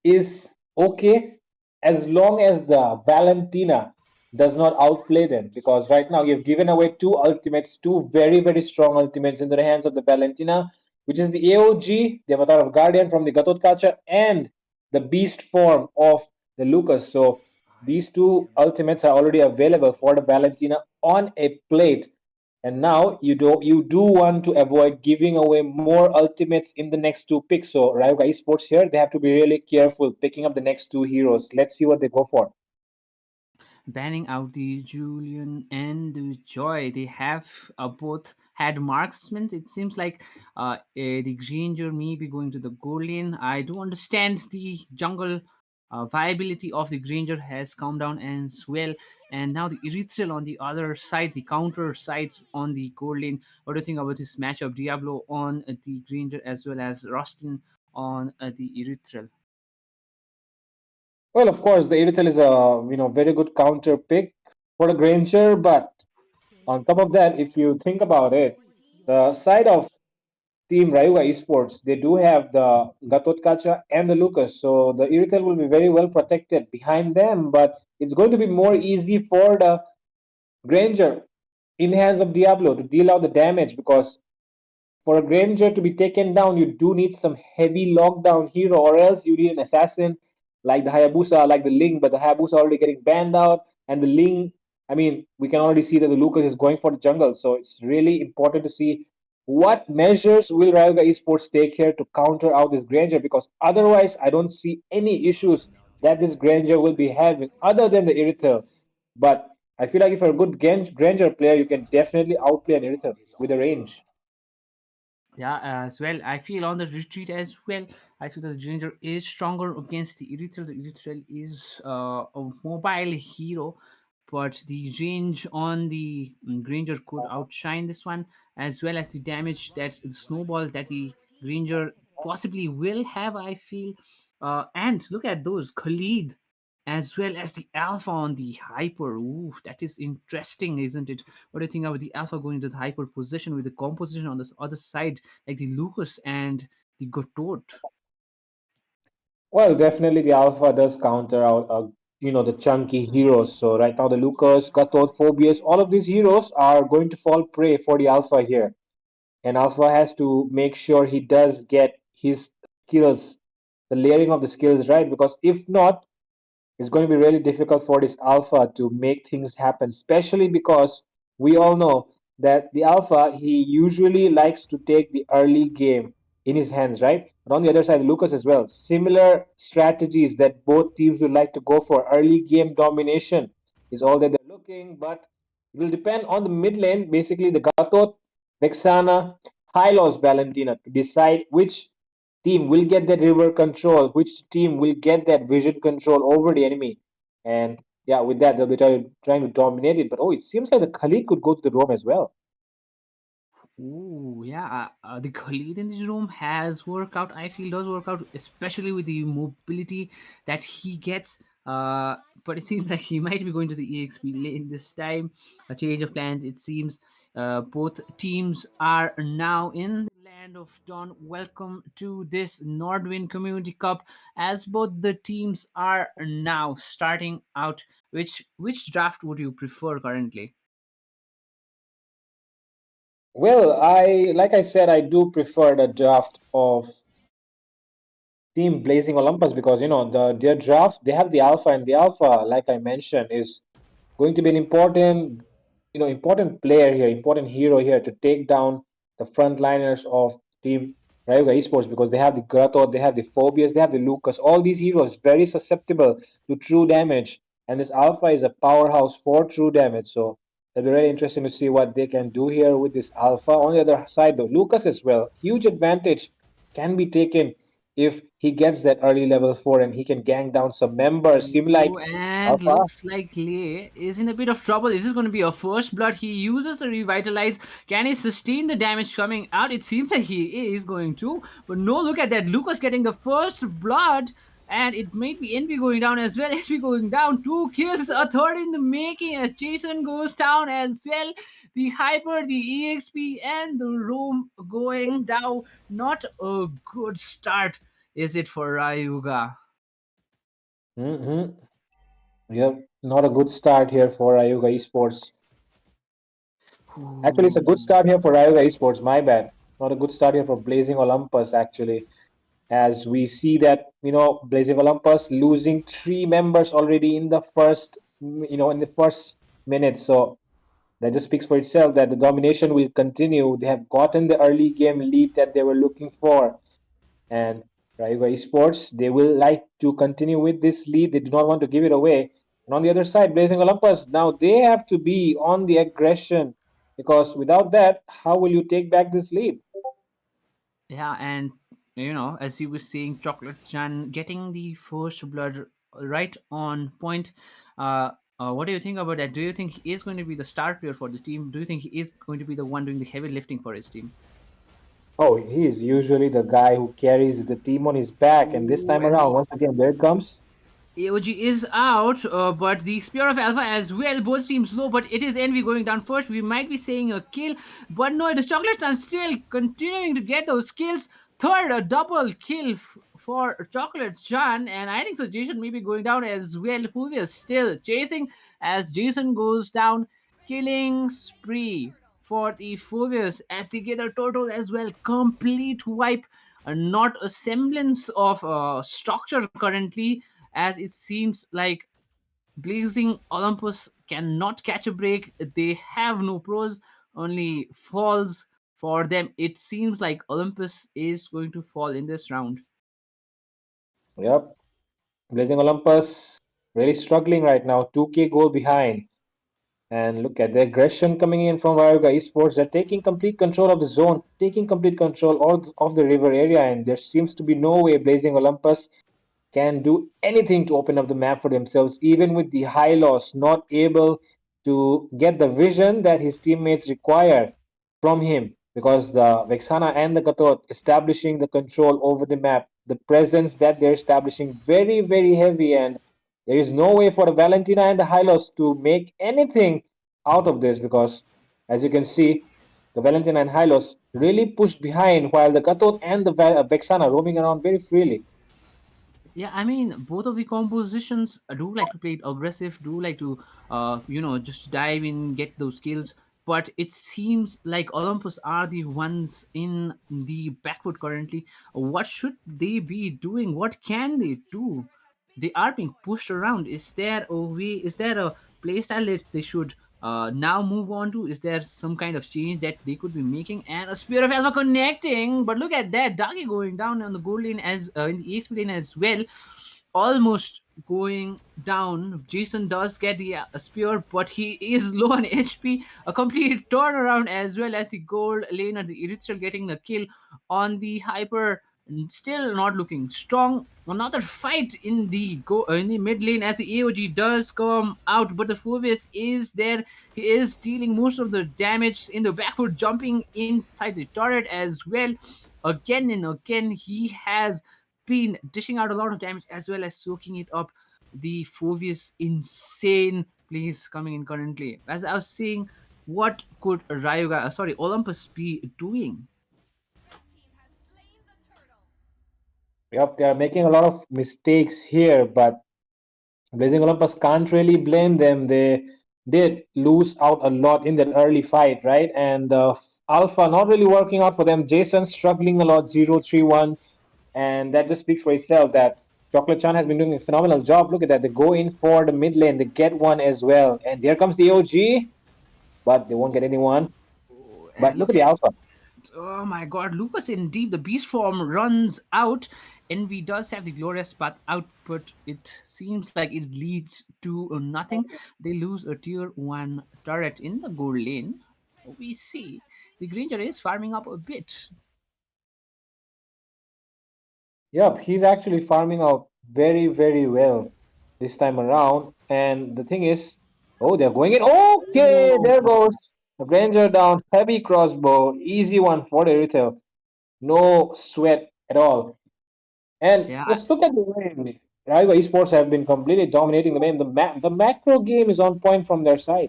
is okay as long as the Valentina does not outplay them. Because right now you've given away two ultimates, two very, very strong ultimates into the hands of the Valentina, which is the AOG, the Avatar of Guardian from the Gatotkacha, and the Beast form of the Lucas. So these two ultimates are already available for the Valentina on a plate. And now you do want to avoid giving away more ultimates in the next two picks. So Rayuga Esports here, they have to be really careful picking up the next two heroes. Let's see what they go for. Banning out the Julian and the Joy. They have both had marksmen. It seems like the Granger may be going to the goal lane. I do understand the jungle viability of the Granger has come down as well. And now the Erythral on the other side, the counter side on the goal lane. What do you think about this matchup? Diablo on the Granger as well as Rustin on the Erythral. Well, of course, the Irithel is a very good counter pick for the Granger, but on top of that, if you think about it, the side of Team Rayuga Esports, they do have the Gatotkacha and the Lucas, so the Irithel will be very well protected behind them, but it's going to be more easy for the Granger in the hands of Diablo to deal out the damage because for a Granger to be taken down, you do need some heavy lockdown hero, or else you need an assassin like the Hayabusa, like the Ling, but the Hayabusa already getting banned out, and the Ling, I mean, we can already see that the Lucas is going for the jungle, so it's really important to see what measures will Ryoga Esports take here to counter out this Granger, because otherwise, I don't see any issues that this Granger will be having other than the Irithel. But I feel like if you're a good Granger player, you can definitely outplay an Irithel with the range. Yeah, as well. I feel on the retreat as well. I feel that the Ginger is stronger against the Erythral. The Erythral is a mobile hero, but the range on the Granger could outshine this one, as well as the damage that the snowball that the Granger possibly will have. I feel, and look at those Khalid as well as the alpha on the hyper. Ooh, that is interesting, isn't it? What do you think about the alpha going to the hyper position with the composition on the other side, like the Lucas and the Gotot? Well, definitely the Alpha does counter out, the chunky heroes. So right now the Lucas, Gatot, Phobius, all of these heroes are going to fall prey for the Alpha here. And Alpha has to make sure he does get his skills, the layering of the skills right, because if not, it's going to be really difficult for this alpha to make things happen, especially because we all know that the alpha, he usually likes to take the early game in his hands, right? But on the other side, Lucas as well. Similar strategies that both teams would like to go for. Early game domination is all that they're looking, but it will depend on the mid lane, basically the Gatot, Vexana, Hylos, Valentina, to decide which team will get that river control, which team will get that vision control over the enemy. And yeah, with that, they'll be trying to dominate it. But oh, it seems like the Khalid could go to the Rome as well. Ooh, yeah. The Khalid in this room has worked out. I feel does work out, especially with the mobility that he gets. But it seems like he might be going to the EXP lane this time. A change of plans. It seems both teams are now in the land of Dawn. Welcome to this Nordwind Community Cup. As both the teams are now starting out. Which draft would you prefer currently? Well, like I said, I do prefer the draft of Team Blazing Olympus because their draft, they have the alpha, and the alpha, like I mentioned, is going to be an important player here, important hero here to take down the frontliners of Team Rayoga Esports because they have the Grato, they have the Phobias, they have the Lucas, all these heroes very susceptible to true damage, and this alpha is a powerhouse for true damage. So it'll be very interesting to see what they can do here with this alpha. On the other side, though, Lucas as well, huge advantage can be taken if he gets that early level 4 and he can gang down some members, seem like Oh, and Alpha. looks like Lay is in a bit of trouble. Is this going to be a first blood? He uses a revitalize. Can he sustain the damage coming out? It seems like he is going to. But no, look at that. Lucas getting the first blood. And it might be Envy going down as well. Envy going down. 2 kills, a third in the making as Jason goes down as well. The Hyper, the EXP, and the Roam going down. Not a good start, is it, for Rayuga? Mm-hmm. Yep, not a good start here for Rayuga Esports. Actually, it's a good Ooh. start here for Rayuga Esports. My bad. Not a good start here for Blazing Olympus, actually. As we see that, Blazing Olympus losing 3 members already in the first minute. So that just speaks for itself that the domination will continue. They have gotten the early game lead that they were looking for. And Rayuga Esports, they will like to continue with this lead. They do not want to give it away. And on the other side, Blazing Olympus, now they have to be on the aggression because without that, how will you take back this lead? Yeah, and as you were saying, Chocolate Chan getting the first blood right on point. What do you think about that? Do you think he is going to be the star player for the team? Do you think he is going to be the one doing the heavy lifting for his team? Oh, he is usually the guy who carries the team on his back. And this Ooh, time and around, the once again, there it comes. AOG is out, but the Spear of Alpha as well. Both teams low, but it is Envy going down first. We might be saying a kill, but no, it is Chocolate Chan still continuing to get those kills. Third, a double kill for Chocolate Chan, and I think so. Jason may be going down as well. Fulvia is still chasing as Jason goes down. Killing spree for the Fulvius as they get a total as well. Complete wipe. Not a semblance of structure currently, as it seems like Blazing Olympus cannot catch a break. They have no pros, only falls for them. It seems like Olympus is going to fall in this round. Yep. Blazing Olympus really struggling right now, 2K goal behind. And look at the aggression coming in from Rayoga Esports. They're taking complete control of the zone, taking complete control of the river area, and there seems to be no way Blazing Olympus can do anything to open up the map for themselves, even with the high loss, not able to get the vision that his teammates require from him because the Vexana and the Katot establishing the control over the map, the presence that they're establishing very, very heavy, and there is no way for the Valentina and the Hylos to make anything out of this because, as you can see, the Valentina and Hylos really pushed behind while the Katot and the Vexana roaming around very freely. Yeah, I mean, both of the compositions do like to play it aggressive, do like to, just dive in, get those kills. But it seems like Olympus are the ones in the backfoot currently. What should they be doing? What can they do? They are being pushed around. Is there a way? Is there a playstyle that they should now move on to? Is there some kind of change that they could be making? And a Spear of Alpha connecting, but look at that, Dagi going down on the gold lane as in the HP lane as well, almost going down. Jason does get the spear, but he is low on HP. A complete turnaround as well as the gold laner, the Erythral, getting the kill on the Hyper. Still not looking strong. Another fight in the in the mid lane as the AOG does come out, but the Phoebus is there. He is dealing most of the damage in the backward, jumping inside the turret as well. Again and again, he has been dishing out a lot of damage as well as soaking it up. The Phoebus insane plays coming in currently. As I was saying, what could Olympus be doing? Yep, they are making a lot of mistakes here, but Blazing Olympus can't really blame them. They did lose out a lot in that early fight, right? And Alpha not really working out for them. Jason struggling a lot, 0-3-1, and that just speaks for itself that Chocolate Chan has been doing a phenomenal job. Look at that. They go in for the mid lane, they get one as well. And there comes the OG, but they won't get anyone. Oh, But and look look at the at, Alpha. oh my god, Lucas indeed, the beast form runs out. Envy does have the glorious path output. It seems like it leads to nothing. They lose a tier 1 turret in the gold lane. We see the Granger is farming up a bit. Yep, he's actually farming out very, very well this time around. And the thing is, oh, they're going in. Okay, there Oh, goes the Granger down. Heavy crossbow, easy one for the retail. No sweat at all. And yeah. just look at the way Rayuga Esports have been completely dominating the game. The macro game is on point from their side.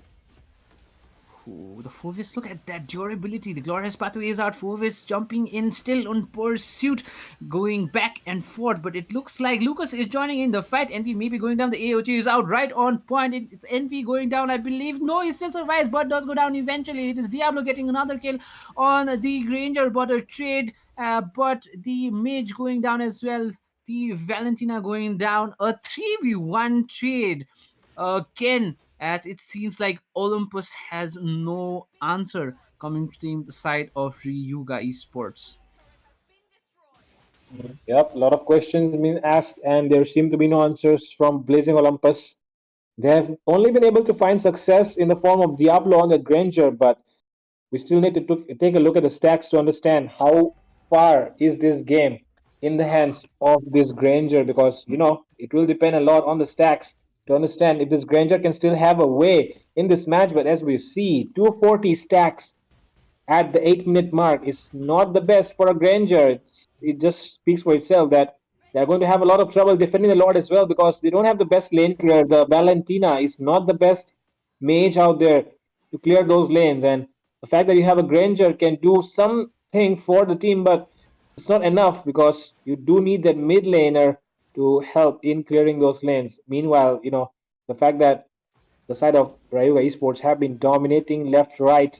Ooh, the Fovis, look at that durability. The glorious pathway is out. Fovis jumping in, still on pursuit, going back and forth. But it looks like Lucas is joining in the fight. Envy maybe going down. The AOG is out right on point. It's Envy going down, I believe. No, he still survives, but does go down eventually. It is Diablo getting another kill on the Granger, but a trade. But the Mage going down as well. The Valentina going down. A 3v1 trade again, as it seems like Olympus has no answer coming from the side of Ryuga Esports. Yep, a lot of questions being asked, and there seem to be no answers from Blazing Olympus. They have only been able to find success in the form of Diablo on the Granger, but we still need to take a look at the stacks to understand how far is this game in the hands of this Granger because it will depend a lot on the stacks to understand if this Granger can still have a way in this match. But as we see, 240 stacks at the 8 minute mark is not the best for a Granger. It just speaks for itself that they're going to have a lot of trouble defending the Lord as well because they don't have the best lane clear. The Valentina is not the best mage out there to clear those lanes. And the fact that you have a Granger can do something for the team, but it's not enough because you do need that mid laner to help in clearing those lanes. Meanwhile, the fact that the side of Rayuga Esports have been dominating left, right,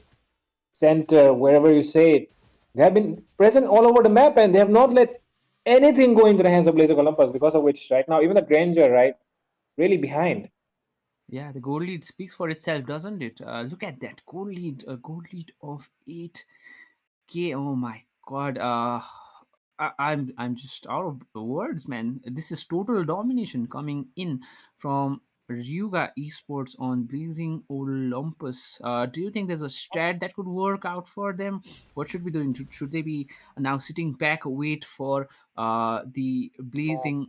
center, wherever you say it. They have been present all over the map and they have not let anything go into the hands of Blazer Olympus because of which right now even the Granger, right, really behind. Yeah, the goal lead speaks for itself, doesn't it? Look at that goal lead, a goal lead of 8k. Oh my god. I'm just out of words, man. This is total domination coming in from Ryuga Esports on Blazing Olympus. Do you think there's a strat that could work out for them? What should be doing? Should they be now sitting back, wait for the Blazing?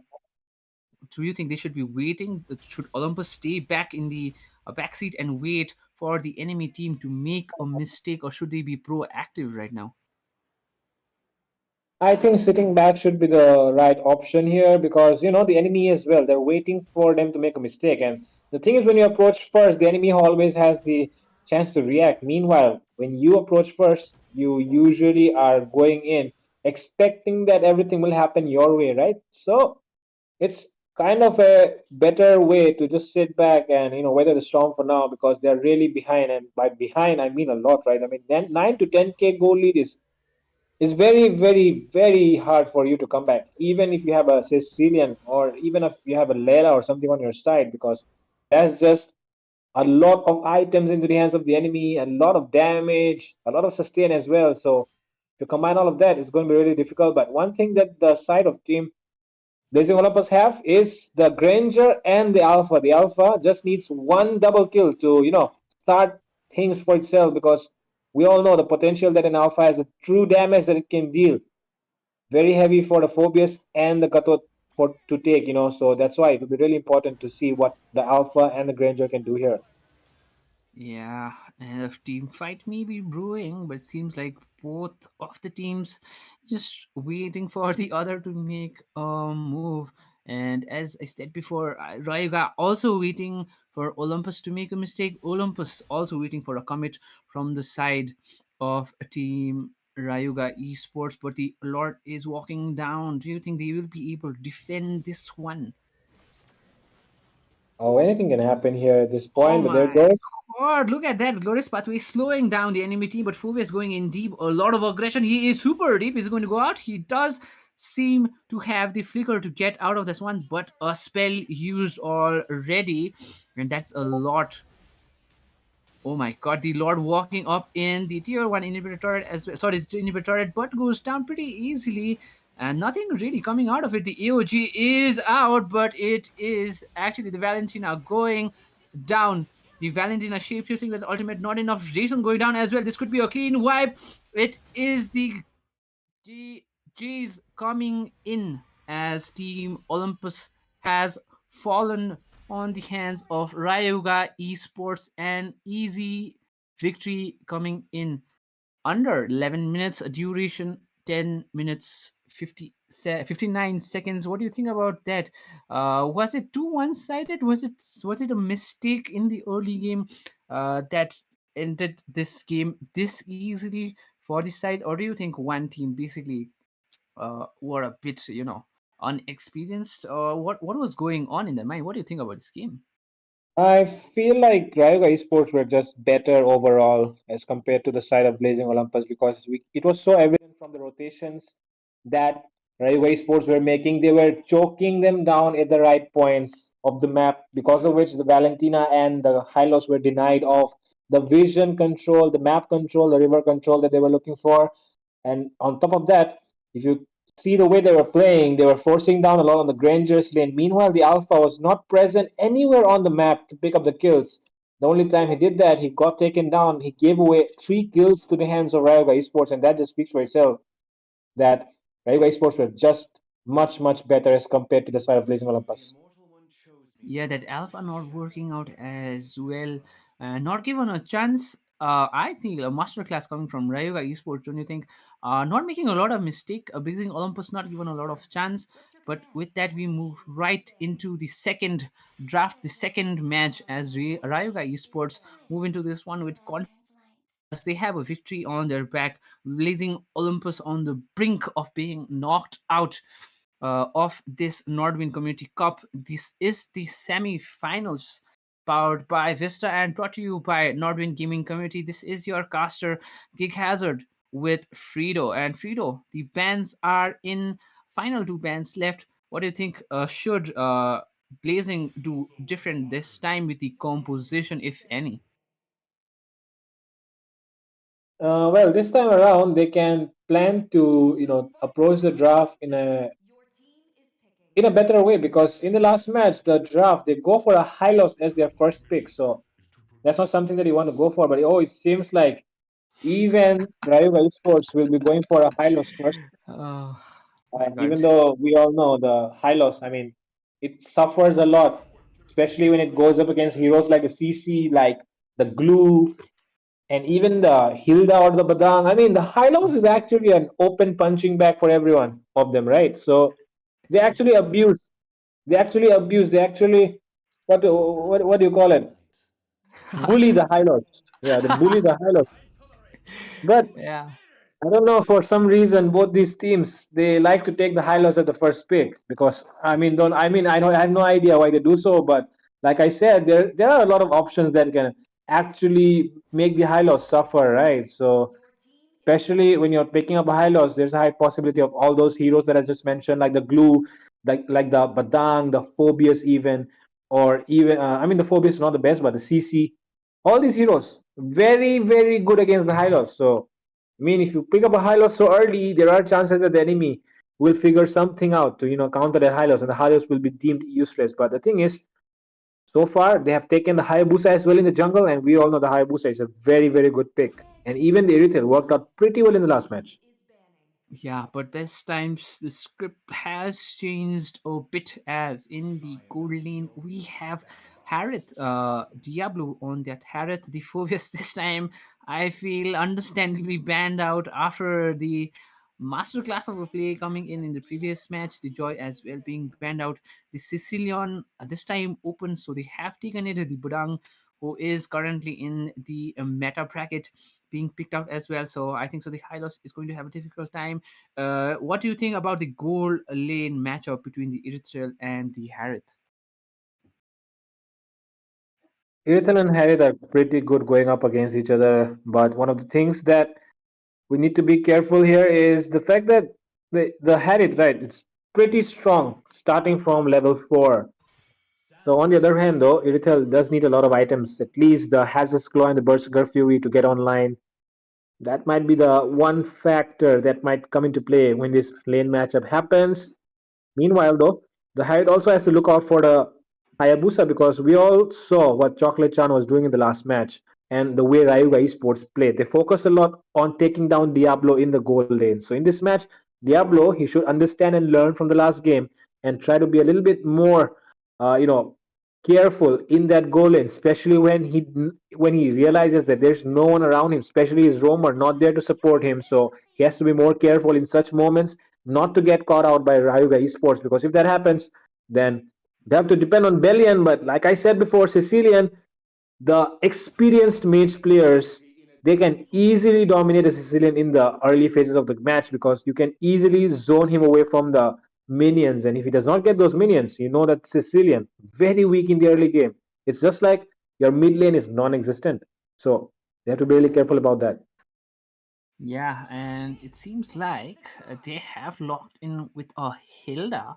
Do you think they should be waiting? Should Olympus stay back in the backseat and wait for the enemy team to make a mistake, or should they be proactive right now? I think sitting back should be the right option here because the enemy as well. They're waiting for them to make a mistake, and the thing is, when you approach first, the enemy always has the chance to react. Meanwhile, when you approach first, you usually are going in expecting that everything will happen your way, right? So it's kind of a better way to just sit back and weather the storm for now because they're really behind, and by behind I mean a lot, right? I mean, then 9 to 10k goal lead is very, very, very hard for you to come back, even if you have a Sicilian or even if you have a Lela or something on your side, because that's just a lot of items into the hands of the enemy, a lot of damage, a lot of sustain as well. So to combine all of that, it's going to be really difficult. But one thing that the side of team Blazing Olympus have is the Granger and the Alpha. The Alpha just needs one double kill to, start things for itself because we all know the potential that an Alpha has, the true damage that it can deal. Very heavy for the Phobius and the Kato to take. So that's why it will be really important to see what the Alpha and the Granger can do here. Yeah, and a team fight may be brewing, but it seems like both of the teams just waiting for the other to make a move. And as I said before, Rayuga also waiting for Olympus to make a mistake. Olympus also waiting for a commit from the side of a team Rayuga Esports, but the Lord is walking down. Do you think they will be able to defend this one? Oh, anything can happen here at this Oh point, but there my goes. god, look at that. Glorious Pathway slowing down the enemy team, but Fuvia is going in deep. A lot of aggression. He is super deep. He's going to go out. He does seem to have the flicker to get out of this one, but a spell used already. And that's a lot. Oh my god, the Lord walking up in the tier 1 inhibitor turret as well. Sorry, the inhibitor turret, but goes down pretty easily. And nothing really coming out of it. The AOG is out, but it is actually the Valentina going down. The Valentina shapeshifting with ultimate, not enough. Jason going down as well. This could be a clean wipe. It is the GG's coming in as Team Olympus has fallen on the hands of Rayuga Esports, and easy victory coming in under 11 minutes duration, 10 minutes 59 seconds. What do you think about that? Was it too one-sided? Was it a mistake in the early game that ended this game this easily for the side, or do you think one team basically were a bit unexperienced, or what was going on in their mind? What do you think about this game? I feel like Rayuga Esports were just better overall as compared to the side of Blazing Olympus because it was so evident from the rotations that Rayuga Esports were making. They were choking them down at the right points of the map, because of which the Valentina and the Hylos were denied of the vision control, the map control, the river control that they were looking for. And on top of that, if you see the way they were playing, they were forcing down a lot on the Granger's lane. Meanwhile, the Alpha was not present anywhere on the map to pick up the kills. The only time he did that, he got taken down. He gave away 3 kills to the hands of Ryoga Esports, and that just speaks for itself that Ryoga Esports were just much, much better as compared to the side of Blazing Olympus. Yeah, that Alpha not working out as well, not given a chance. I think a masterclass coming from Rayoga Esports. Don't you think? Not making a lot of mistake. Blazing Olympus not given a lot of chance. But with that, we move right into the second draft, the second match as Rayoga Esports move into this one with confidence as they have a victory on their back, Blazing Olympus on the brink of being knocked out of this Nordwind Community Cup. This is the semi-finals powered by Vista and brought to you by Nordwind Gaming Community. This is your caster, Gig Hazard, with Fredo. And Fredo, the bands are in final two bands left. What do you think should Blazing do different this time with the composition, if any? Well, this time around, they can plan to approach the draft in a better way, because in the last match, the draft, they go for a high loss as their first pick. So that's not something that you want to go for. But oh, it seems like even Rayuga Esports will be going for a high loss first. Oh my God. Even though we all know the high loss, I mean, it suffers a lot, especially when it goes up against heroes like the CC, like the Glue, and even the Hilda or the Badang. I mean, the high loss is actually an open punching bag for everyone of them, right? So they actually abuse. They actually abuse. They actually what do you call it? Bully the high loss. Yeah, they bully the high loss. But Yeah. I don't know, for some reason both these teams they like to take the high loss at the first pick, because I know I have no idea why they do so, but like I said, there are a lot of options that can actually make the high loss suffer, right? So especially when you're picking up a high loss, there's a high possibility of all those heroes that I just mentioned, like the Glue, like the Badang, the Phobius, even, or even I mean the Phobius is not the best, but the CC, all these heroes very very good against the high loss. So I mean, if you pick up a high loss so early, there are chances that the enemy will figure something out to counter that high loss, and the high loss will be deemed useless. But the thing is, so far they have taken the Hayabusa as well in the jungle, and we all know the Hayabusa is a very very good pick. And even the Irithel worked out pretty well in the last match. Yeah, but this time the script has changed a bit, as in the gold lane we have Harith, Diablo on that Harith the Phobius. This time I feel understandably banned out after the masterclass of a play coming in the previous match, the Joy as well being banned out. The Sicilian this time open, so they have taken it. The Budang, who is currently in the meta bracket, being picked out as well. So I think so. The Hylos is going to have a difficult time. What do you think about the gold lane matchup between the Eritreal and the Harith? Irithel and Harith are pretty good going up against each other, but one of the things that we need to be careful here is the fact that the Harith, right, it's pretty strong starting from level 4. So on the other hand, though, Irithel does need a lot of items, at least the Hazard's Claw and the Berserker Fury to get online. That might be the one factor that might come into play when this lane matchup happens. Meanwhile, though, the Hyde also has to look out for the Hayabusa, because we all saw what Chocolate Chan was doing in the last match and the way Rayuga Esports played. They focus a lot on taking down Diablo in the goal lane. So in this match, Diablo, he should understand and learn from the last game and try to be a little bit more, uh, you know, careful in that goal lane, especially when he realizes that there's no one around him, especially his roamer not there to support him. So he has to be more careful in such moments not to get caught out by Rayuga Esports, because if that happens, then they have to depend on Bellion. But like I said before, Sicilian, the experienced mage players, they can easily dominate a Sicilian in the early phases of the match, because you can easily zone him away from the minions. And if he does not get those minions, you know that Sicilian very weak in the early game. It's just like your mid lane is non-existent. So you have to be really careful about that. Yeah, and it seems like they have locked in with a Hilda.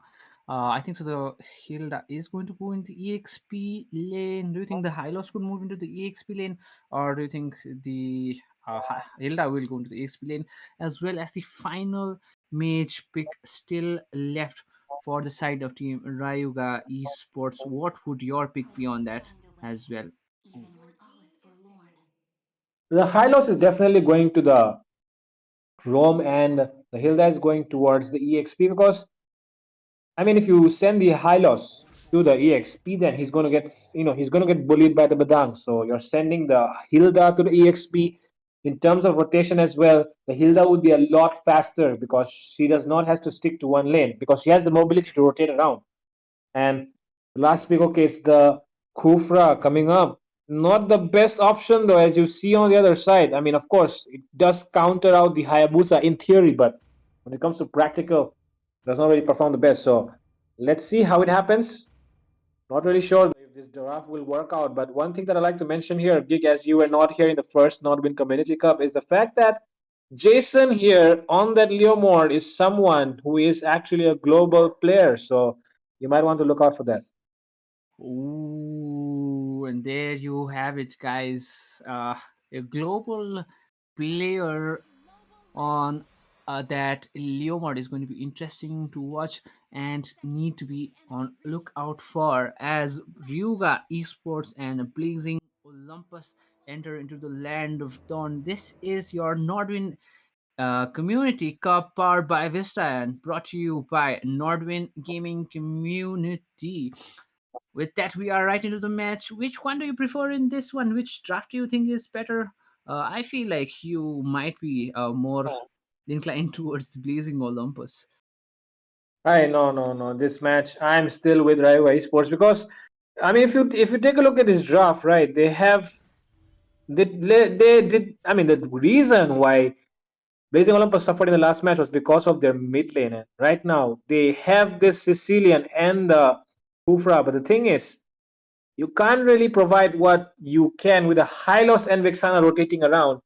I think so. The Hilda is going to go in the EXP lane. Do you think the Hylos could move into the EXP lane, or do you think the Hilda will go into the EXP lane, as well as the final mage pick still left for the side of team Rayuga Esports? What would your pick be on that as well? The Hylos is definitely going to the Rome, and the Hilda is going towards the EXP, because I mean, if you send the Hylos to the EXP, then he's gonna get bullied by the Badang. So you're sending the Hilda to the EXP. In terms of rotation as well, the Hilda would be a lot faster, because she does not have to stick to one lane, because she has the mobility to rotate around. And last pick, okay, it's the Kufra coming up. Not the best option though, as you see on the other side. I mean, of course, it does counter out the Hayabusa in theory, but when it comes to practical, it does not really perform the best. So let's see how it happens. Not really sure if this draft will work out, but one thing that I like to mention here, Gig, as you were not here in the first Nodwin Community Cup, is the fact that Jason here on that Leomord is someone who is actually a global player. So you might want to look out for that. Ooh, and there you have it, guys. A global player on that Leomord is going to be interesting to watch and need to be on lookout for as Ryuga Esports and Blazing Olympus enter into the land of dawn. This is your Nordwind Community Cup powered by Vista and brought to you by Nordwind Gaming Community. With that, we are right into the match. Which one do you prefer in this one? Which draft do you think is better? I feel like you might be more inclined towards the Blazing Olympus. I no. This match, I'm still with Rayuga Esports because, I mean, if you take a look at this draft, right, they did. I mean, the reason why Blazing Olympus suffered in the last match was because of their mid lane. And right now, they have this Sicilian and the Kufra, but the thing is, you can't really provide what you can with a Hylos and Vexana rotating around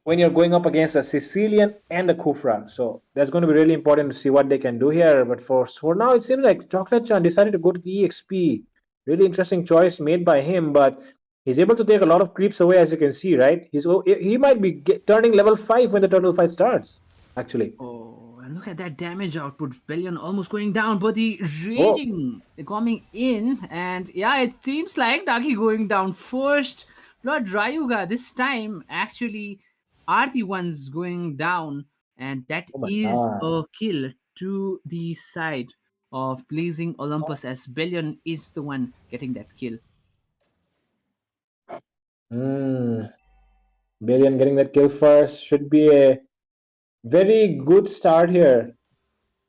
when you're going up against a Sicilian and a Kufra. So that's going to be really important to see what they can do here. But for now, it seems like Chocolate Chan decided to go to the EXP. Really interesting choice made by him, but he's able to take a lot of creeps away, as you can see, right? He might be turning level 5 when the turtle fight starts, actually. Oh, and look at that damage output. Bellion almost going down, but the Oh, raging coming in. And yeah, it seems like Daki going down first. Lord Rayuga this time actually are the ones going down. And that oh my is god. a kill to the side of Blazing Olympus as Bellion is the one getting that kill. Hmm. Billion getting that kill first should be a very good start here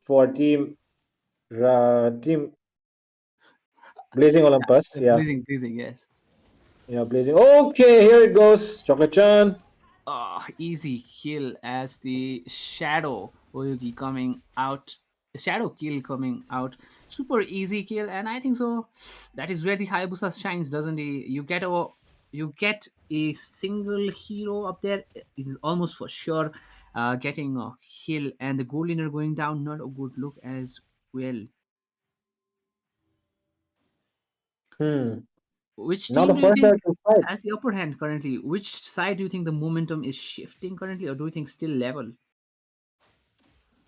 for team Blazing Olympus. Yeah, Blazing, yes. yeah, Blazing. Okay, here it goes. Chocolate Chan. Easy kill as the shadow Oyugi coming out, shadow kill coming out. Super easy kill, and I think so. That is where the Hayabusa shines, doesn't he? You get a single hero up there. It is almost for sure getting a kill, and the gold laner going down. Not a good look as well. Hmm. Which Now team the do you first think are to fight. has the upper hand currently? Which side do you think the momentum is shifting currently, or do you think still level?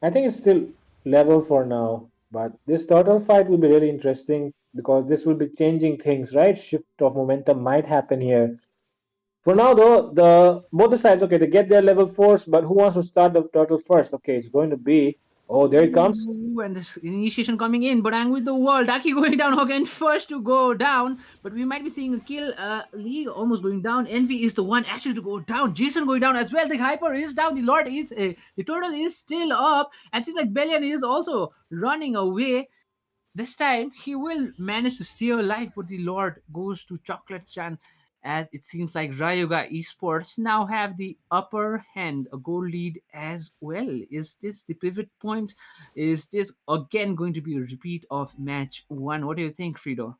I think it's still level for now, but this turtle fight will be really interesting because this will be changing things, right? Shift of momentum might happen here. For now, though, the both the sides, okay, they get their level fours, but who wants to start the turtle first? Okay, it's going to be. Oh, there it comes. Ooh, and this initiation coming in, but I'm with the wall. Daki going down again, first to go down. But we might be seeing a kill. Lee almost going down. Envy is the one actually to go down. Jason going down as well. The Hyper is down. The Lord is. The Turtle is still up. And seems like Bellion is also running away. This time he will manage to stay alive, but the Lord goes to Chocolate Chan as it seems like Rayoga Esports now have the upper hand, a goal lead as well. Is this the pivot point? Is this again going to be a repeat of match one? What do you think, Frido?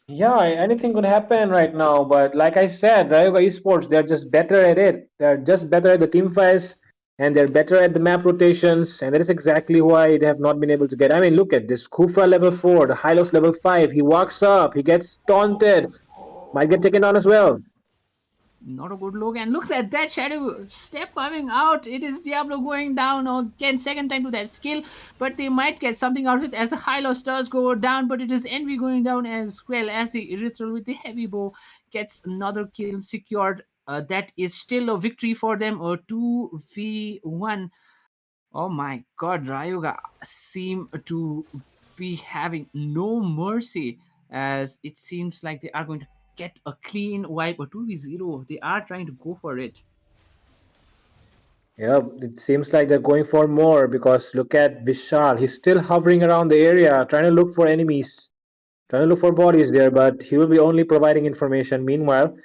Yeah, anything could happen right now, but like I said, Rayoga Esports, they're just better at it. They're just better at the team fights and they're better at the map rotations, and that is exactly why they have not been able to get. I mean, look at this Kufra level 4, the Hylos level 5. He walks up, he gets taunted, might get taken down as well. Not a good look. And look at that shadow step coming out. It is Diablo going down again, second time to that skill. But they might get something out of it as the Hylos does go down. But it is Envy going down as well as the Erythral with the heavy bow gets another kill secured. That is still a victory for them. A 2v1. Oh my god, Rayuga seem to be having no mercy as it seems like they are going to get a clean wipe, a 2v0. They are trying to go for it. Yeah, it seems like they're going for more because look at Vishal. He's still hovering around the area, trying to look for enemies, trying to look for bodies there, but he will be only providing information. Meanwhile,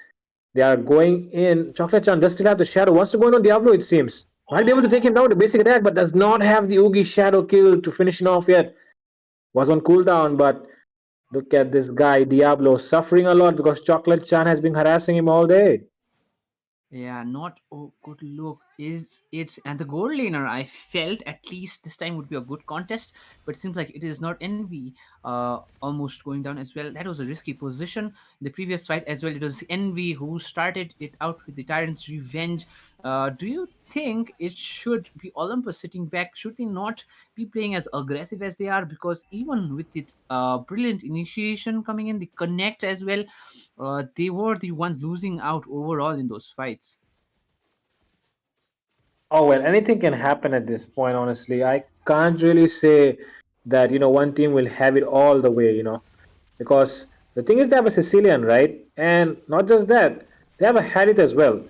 they are going in. Chocolate Chan does still have the shadow. Wants to go in on Diablo, it seems. Might be able to take him down to basic attack, but does not have the Oogie shadow kill to finish him off yet. Was on cooldown, but look at this guy, Diablo, suffering a lot because Chocolate Chan has been harassing him all day. Yeah, not good look is it, and the gold laner I felt at least this time would be a good contest, but it seems like it is not. Envy almost going down as well. That was a risky position. The previous fight as well, it was Envy who started it out with the Tyrant's Revenge. Do you think it should be Olympus sitting back? Should they not be playing as aggressive as they are? Because even with it brilliant initiation coming in, the connect as well, they were the ones losing out overall in those fights. Oh well, anything can happen at this point, honestly. I can't really say that, one team will have it all the way, because the thing is they have a Sicilian, right? And not just that, they have a Harit as well.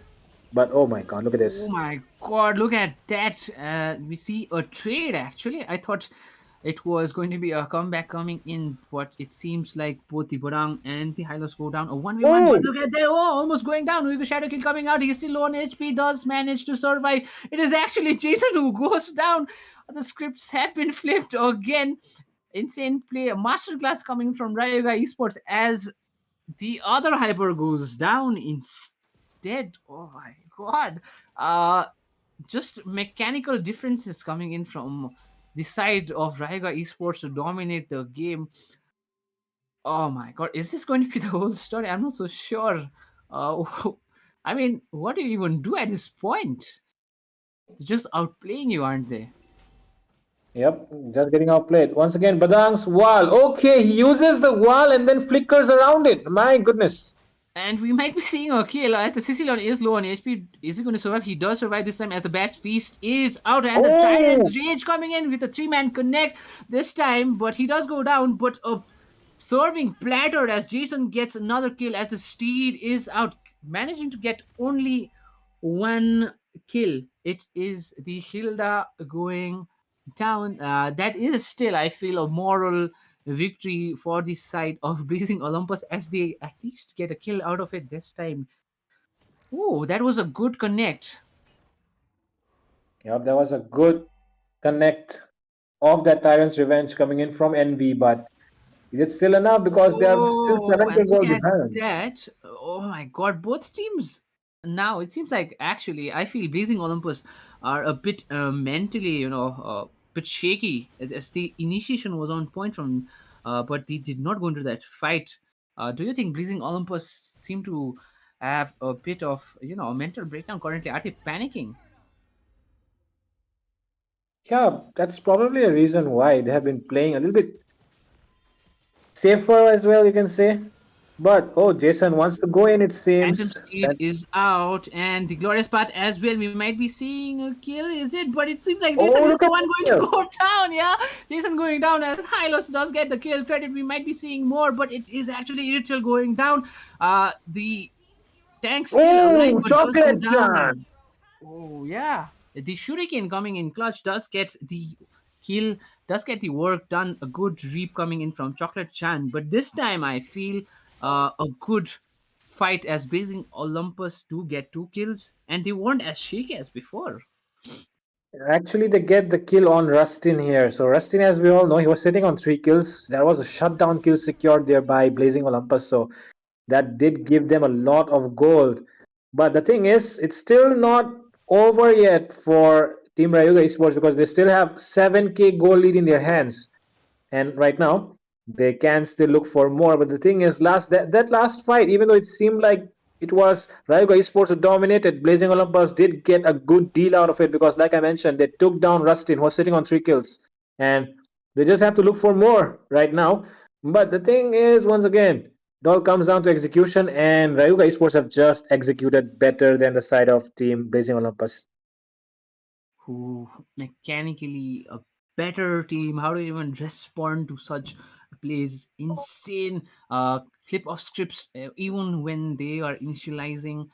But oh my god, look at Oh this. my god, look at that. We see a trade actually. I thought it was going to be a comeback coming in, but it seems like both the Burang and the Hylos go down a 1v1. But Oh, look at that. Oh, almost going down. Rayuga Shadow Kill coming out. He's still low on HP, does manage to survive. It is actually Jason who goes down. The scripts have been flipped again. Insane play. A masterclass coming from Rayoga Esports as the other hyper goes down instead. Oh my god. Uh, just mechanical differences coming in from the side of Rayuga Esports to dominate the game. Oh my god, is this going to be the whole story? I'm not so sure. Uh, I mean, what do you even do at this point? They're just outplaying you, aren't they? yep, just getting outplayed. Once again, Badang's wall. Okay, he uses the wall and then flickers around it. My goodness. And we might be seeing a kill as the Sicilian is low on HP. Is he going to survive? He does survive this time as the Batch Feast is out and the Oh, Tyrant's Rage coming in with a three-man connect this time, but he does go down. But a serving platter as Jason gets another kill as the Steed is out, managing to get only one kill. It is the Hilda going down. That is still, I feel, a moral victory for the side of Blazing Olympus as they at least get a kill out of it this time. Oh, that was a good connect. yep, that was a good connect of that Tyrant's Revenge coming in from NV, but is it still enough? Because they are still Oh, 70 and look goal at behind. that. Oh my god, both teams now, it seems like actually, I feel Blazing Olympus are a bit mentally, bit shaky as the initiation was on point from, but they did not go into that fight. Do you think Blazing Olympus seem to have a bit of, a mental breakdown currently? Are they panicking? Yeah, that's probably a reason why they have been playing a little bit safer as well, you can say. But oh, Jason wants to go in, it Phantom seems. Steed That is out, and the Glorious Path as well. We might be seeing a kill, is it? But it seems like Jason oh, is look the at one going to this. go down, yeah? Jason going down as Hylos does get the kill credit. We might be seeing more, but it is actually Irrital going down. The tank still alive, Oh, but does go chocolate chan. down. Oh, yeah. The Shuriken coming in clutch does get the kill, does get the work done. A good reap coming in from Chocolate Chan. But this time I feel a good fight as Blazing Olympus do get two kills, and they weren't as shaky as before. Actually, they get the kill on Rustin here. So Rustin, as we all know, he was sitting on 3 kills. There was a shutdown kill secured there by Blazing Olympus. So that did give them a lot of gold. But the thing is, it's still not over yet for Team Rayuga Esports because they still have 7K gold lead in their hands. And right now, they can still look for more. But the thing is, that last fight, even though it seemed like it was Rayuga Esports who dominated, Blazing Olympus did get a good deal out of it because, like I mentioned, they took down Rustin, who was sitting on 3 kills. And they just have to look for more right now. But the thing is, once again, it all comes down to execution, and Rayuga Esports have just executed better than the side of Team Blazing Olympus. Who mechanically a better team. How do you even respond to such plays? Insane flip of scripts, even when they are initializing.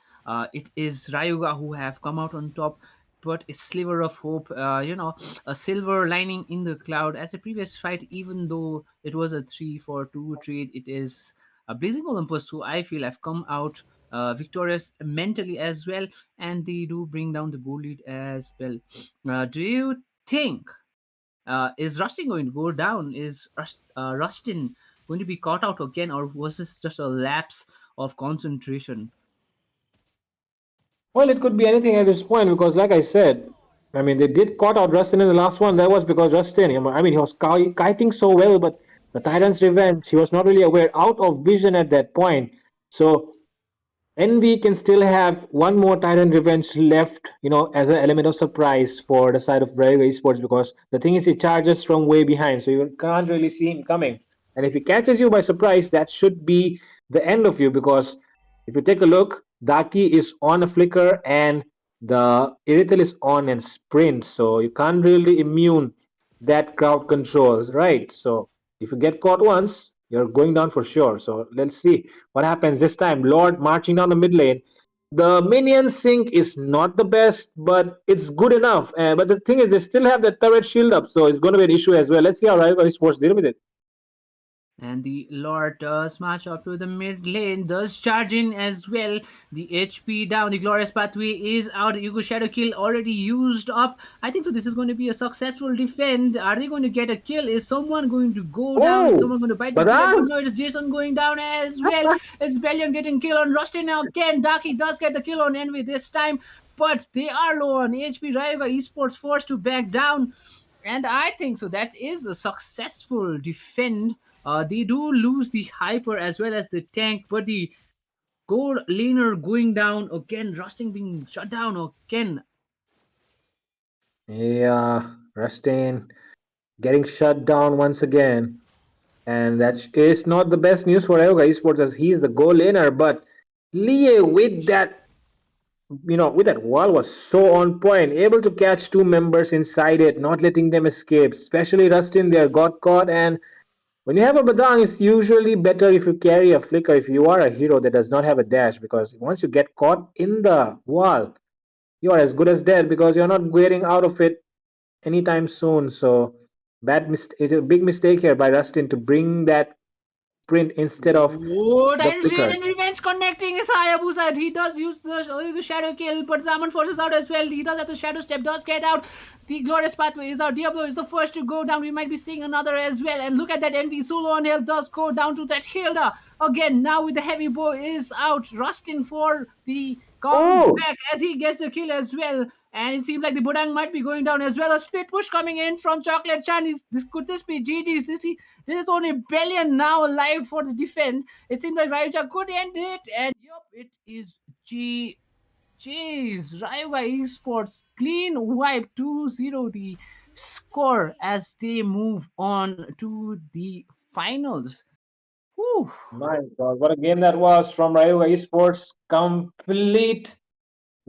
It is Rayuga who have come out on top. But a sliver of hope, a silver lining in the cloud. As a previous fight, even though it was a 3-4-2 trade, it is a Blazing Olympus who I feel have come out victorious mentally as well, and they do bring down the goal lead as well. Do you think is Rustin going to go down? Is Rustin going to be caught out again, or was this just a lapse of concentration? Well, it could be anything at this point because, like I said, I mean, they did caught out Rustin in the last one. That was because Rustin, I mean, he was kiting so well, but the Titans' revenge, he was not really aware, out of vision at that point. So Envy can still have one more Titan Revenge left, as an element of surprise for the side of Rayuga Esports because the thing is he charges from way behind, so you can't really see him coming. And if he catches you by surprise, that should be the end of you because if you take a look, Daki is on a flicker and the Irithel is on and sprint, so you can't really immune that crowd controls, right? So if you get caught once, you're going down for sure. So let's see what happens this time. Lord marching down the mid lane. The minion sync is not the best, but it's good enough. But the thing is, they still have the turret shield up, so it's going to be an issue as well. Let's see how Rival Sports deal with it. And the Lord does march up to the mid lane, does charge in as well. The HP down, the Glorious Pathway is out. The Yugo Shadow kill already used up. I think so. This is going to be a successful defend. Are they going to get a kill? Is someone going to go down? Is Oh, someone going to bite the bullet? But Badang! no, it is Jason going down as well. It's Bellion getting kill on Rusty now again. Darky does get the kill on Envy this time, but they are low on HP. Rayuga Esports forced to back down. And I think so. That is a successful defend. They do lose the hyper as well as the tank, but the gold laner going down again, Rusting being shut down again. Yeah, Rustin getting shut down once again. And that is not the best news for Ryoga Esports as he's the goal laner. But Lie with that wall was so on point, able to catch two members inside it, not letting them escape. Especially Rustin there got caught. And when you have a Badang, it's usually better if you carry a flicker if you are a hero that does not have a dash, because once you get caught in the wall, you are as good as dead because you're not getting out of it anytime soon. So it's a big mistake here by Rustin to bring that sprint instead of Oh, the Titans flicker. Rage Revenge connecting his Hayabusa. He does use the Shadow Kill, but Zaman forces out as well. He does have the Shadow Step, does get out. The Glorious Pathway is out. Diablo is the first to go down. We might be seeing another as well. And look at that Envy. Solo on health does go down to that Hilda. Again, now with the Heavy Bow is out. Rustin for the Oh, comeback as he gets the kill as well. And it seems like the Budang might be going down as well. A split push coming in from Chocolate Chan. Could this be GG's? This is only Bellion now alive for the defend. It seems like Rayuga could end it. And yup, it is GG's. Rayuga Esports clean wipe 2-0 the score as they move on to the finals. Whew. my God, what a game that was from Rayuga Esports. Complete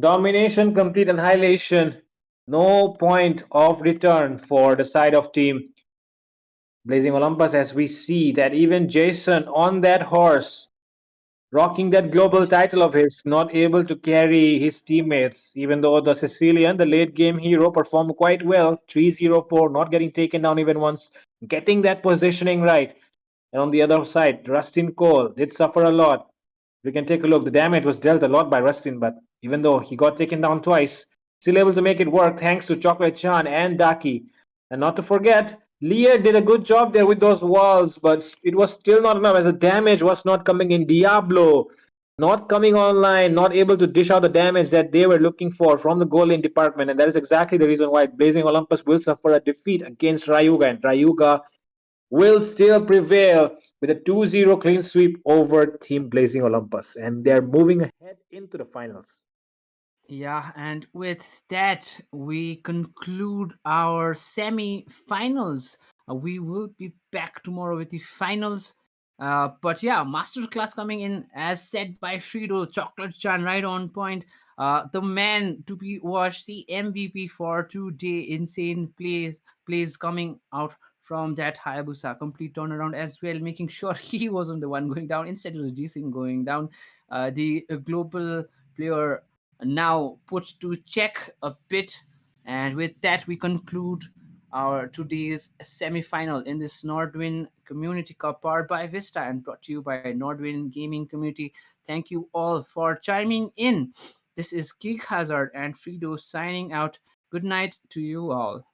domination, complete annihilation. No point of return for the side of team Blazing Olympus as we see that even Jason on that horse rocking that global title of his, not able to carry his teammates, even though the Sicilian, the late game hero, performed quite well. 304, not getting taken down even once, getting that positioning right. And on the other side, Rustin Cole did suffer a lot. We can take a look. The damage was dealt a lot by Rustin, but even though he got taken down twice, still able to make it work thanks to Chocolate Chan and Daki. And not to forget, Lear did a good job there with those walls, but it was still not enough as the damage was not coming in. Diablo not coming online, not able to dish out the damage that they were looking for from the goal lane department. And that is exactly the reason why Blazing Olympus will suffer a defeat against Rayuga. And Rayuga will still prevail with a 2-0 clean sweep over Team Blazing Olympus. And they're moving ahead into the finals. Yeah, and with that, we conclude our semi-finals. We will be back tomorrow with the finals. But yeah, masterclass coming in as said by Shrido, Chocolate Chan, right on point. The man to be watched, the MVP for today, insane plays coming out from that Hayabusa, complete turnaround as well, making sure he wasn't the one going down. Instead, it was Jason going down. The global player now put to check a bit. And with that, we conclude our today's semi-final in this Nordwin Community Cup powered by Vista and brought to you by Nordwin Gaming Community. Thank you all for chiming in. This is Geek Hazard and Frido signing out. Good night to you all.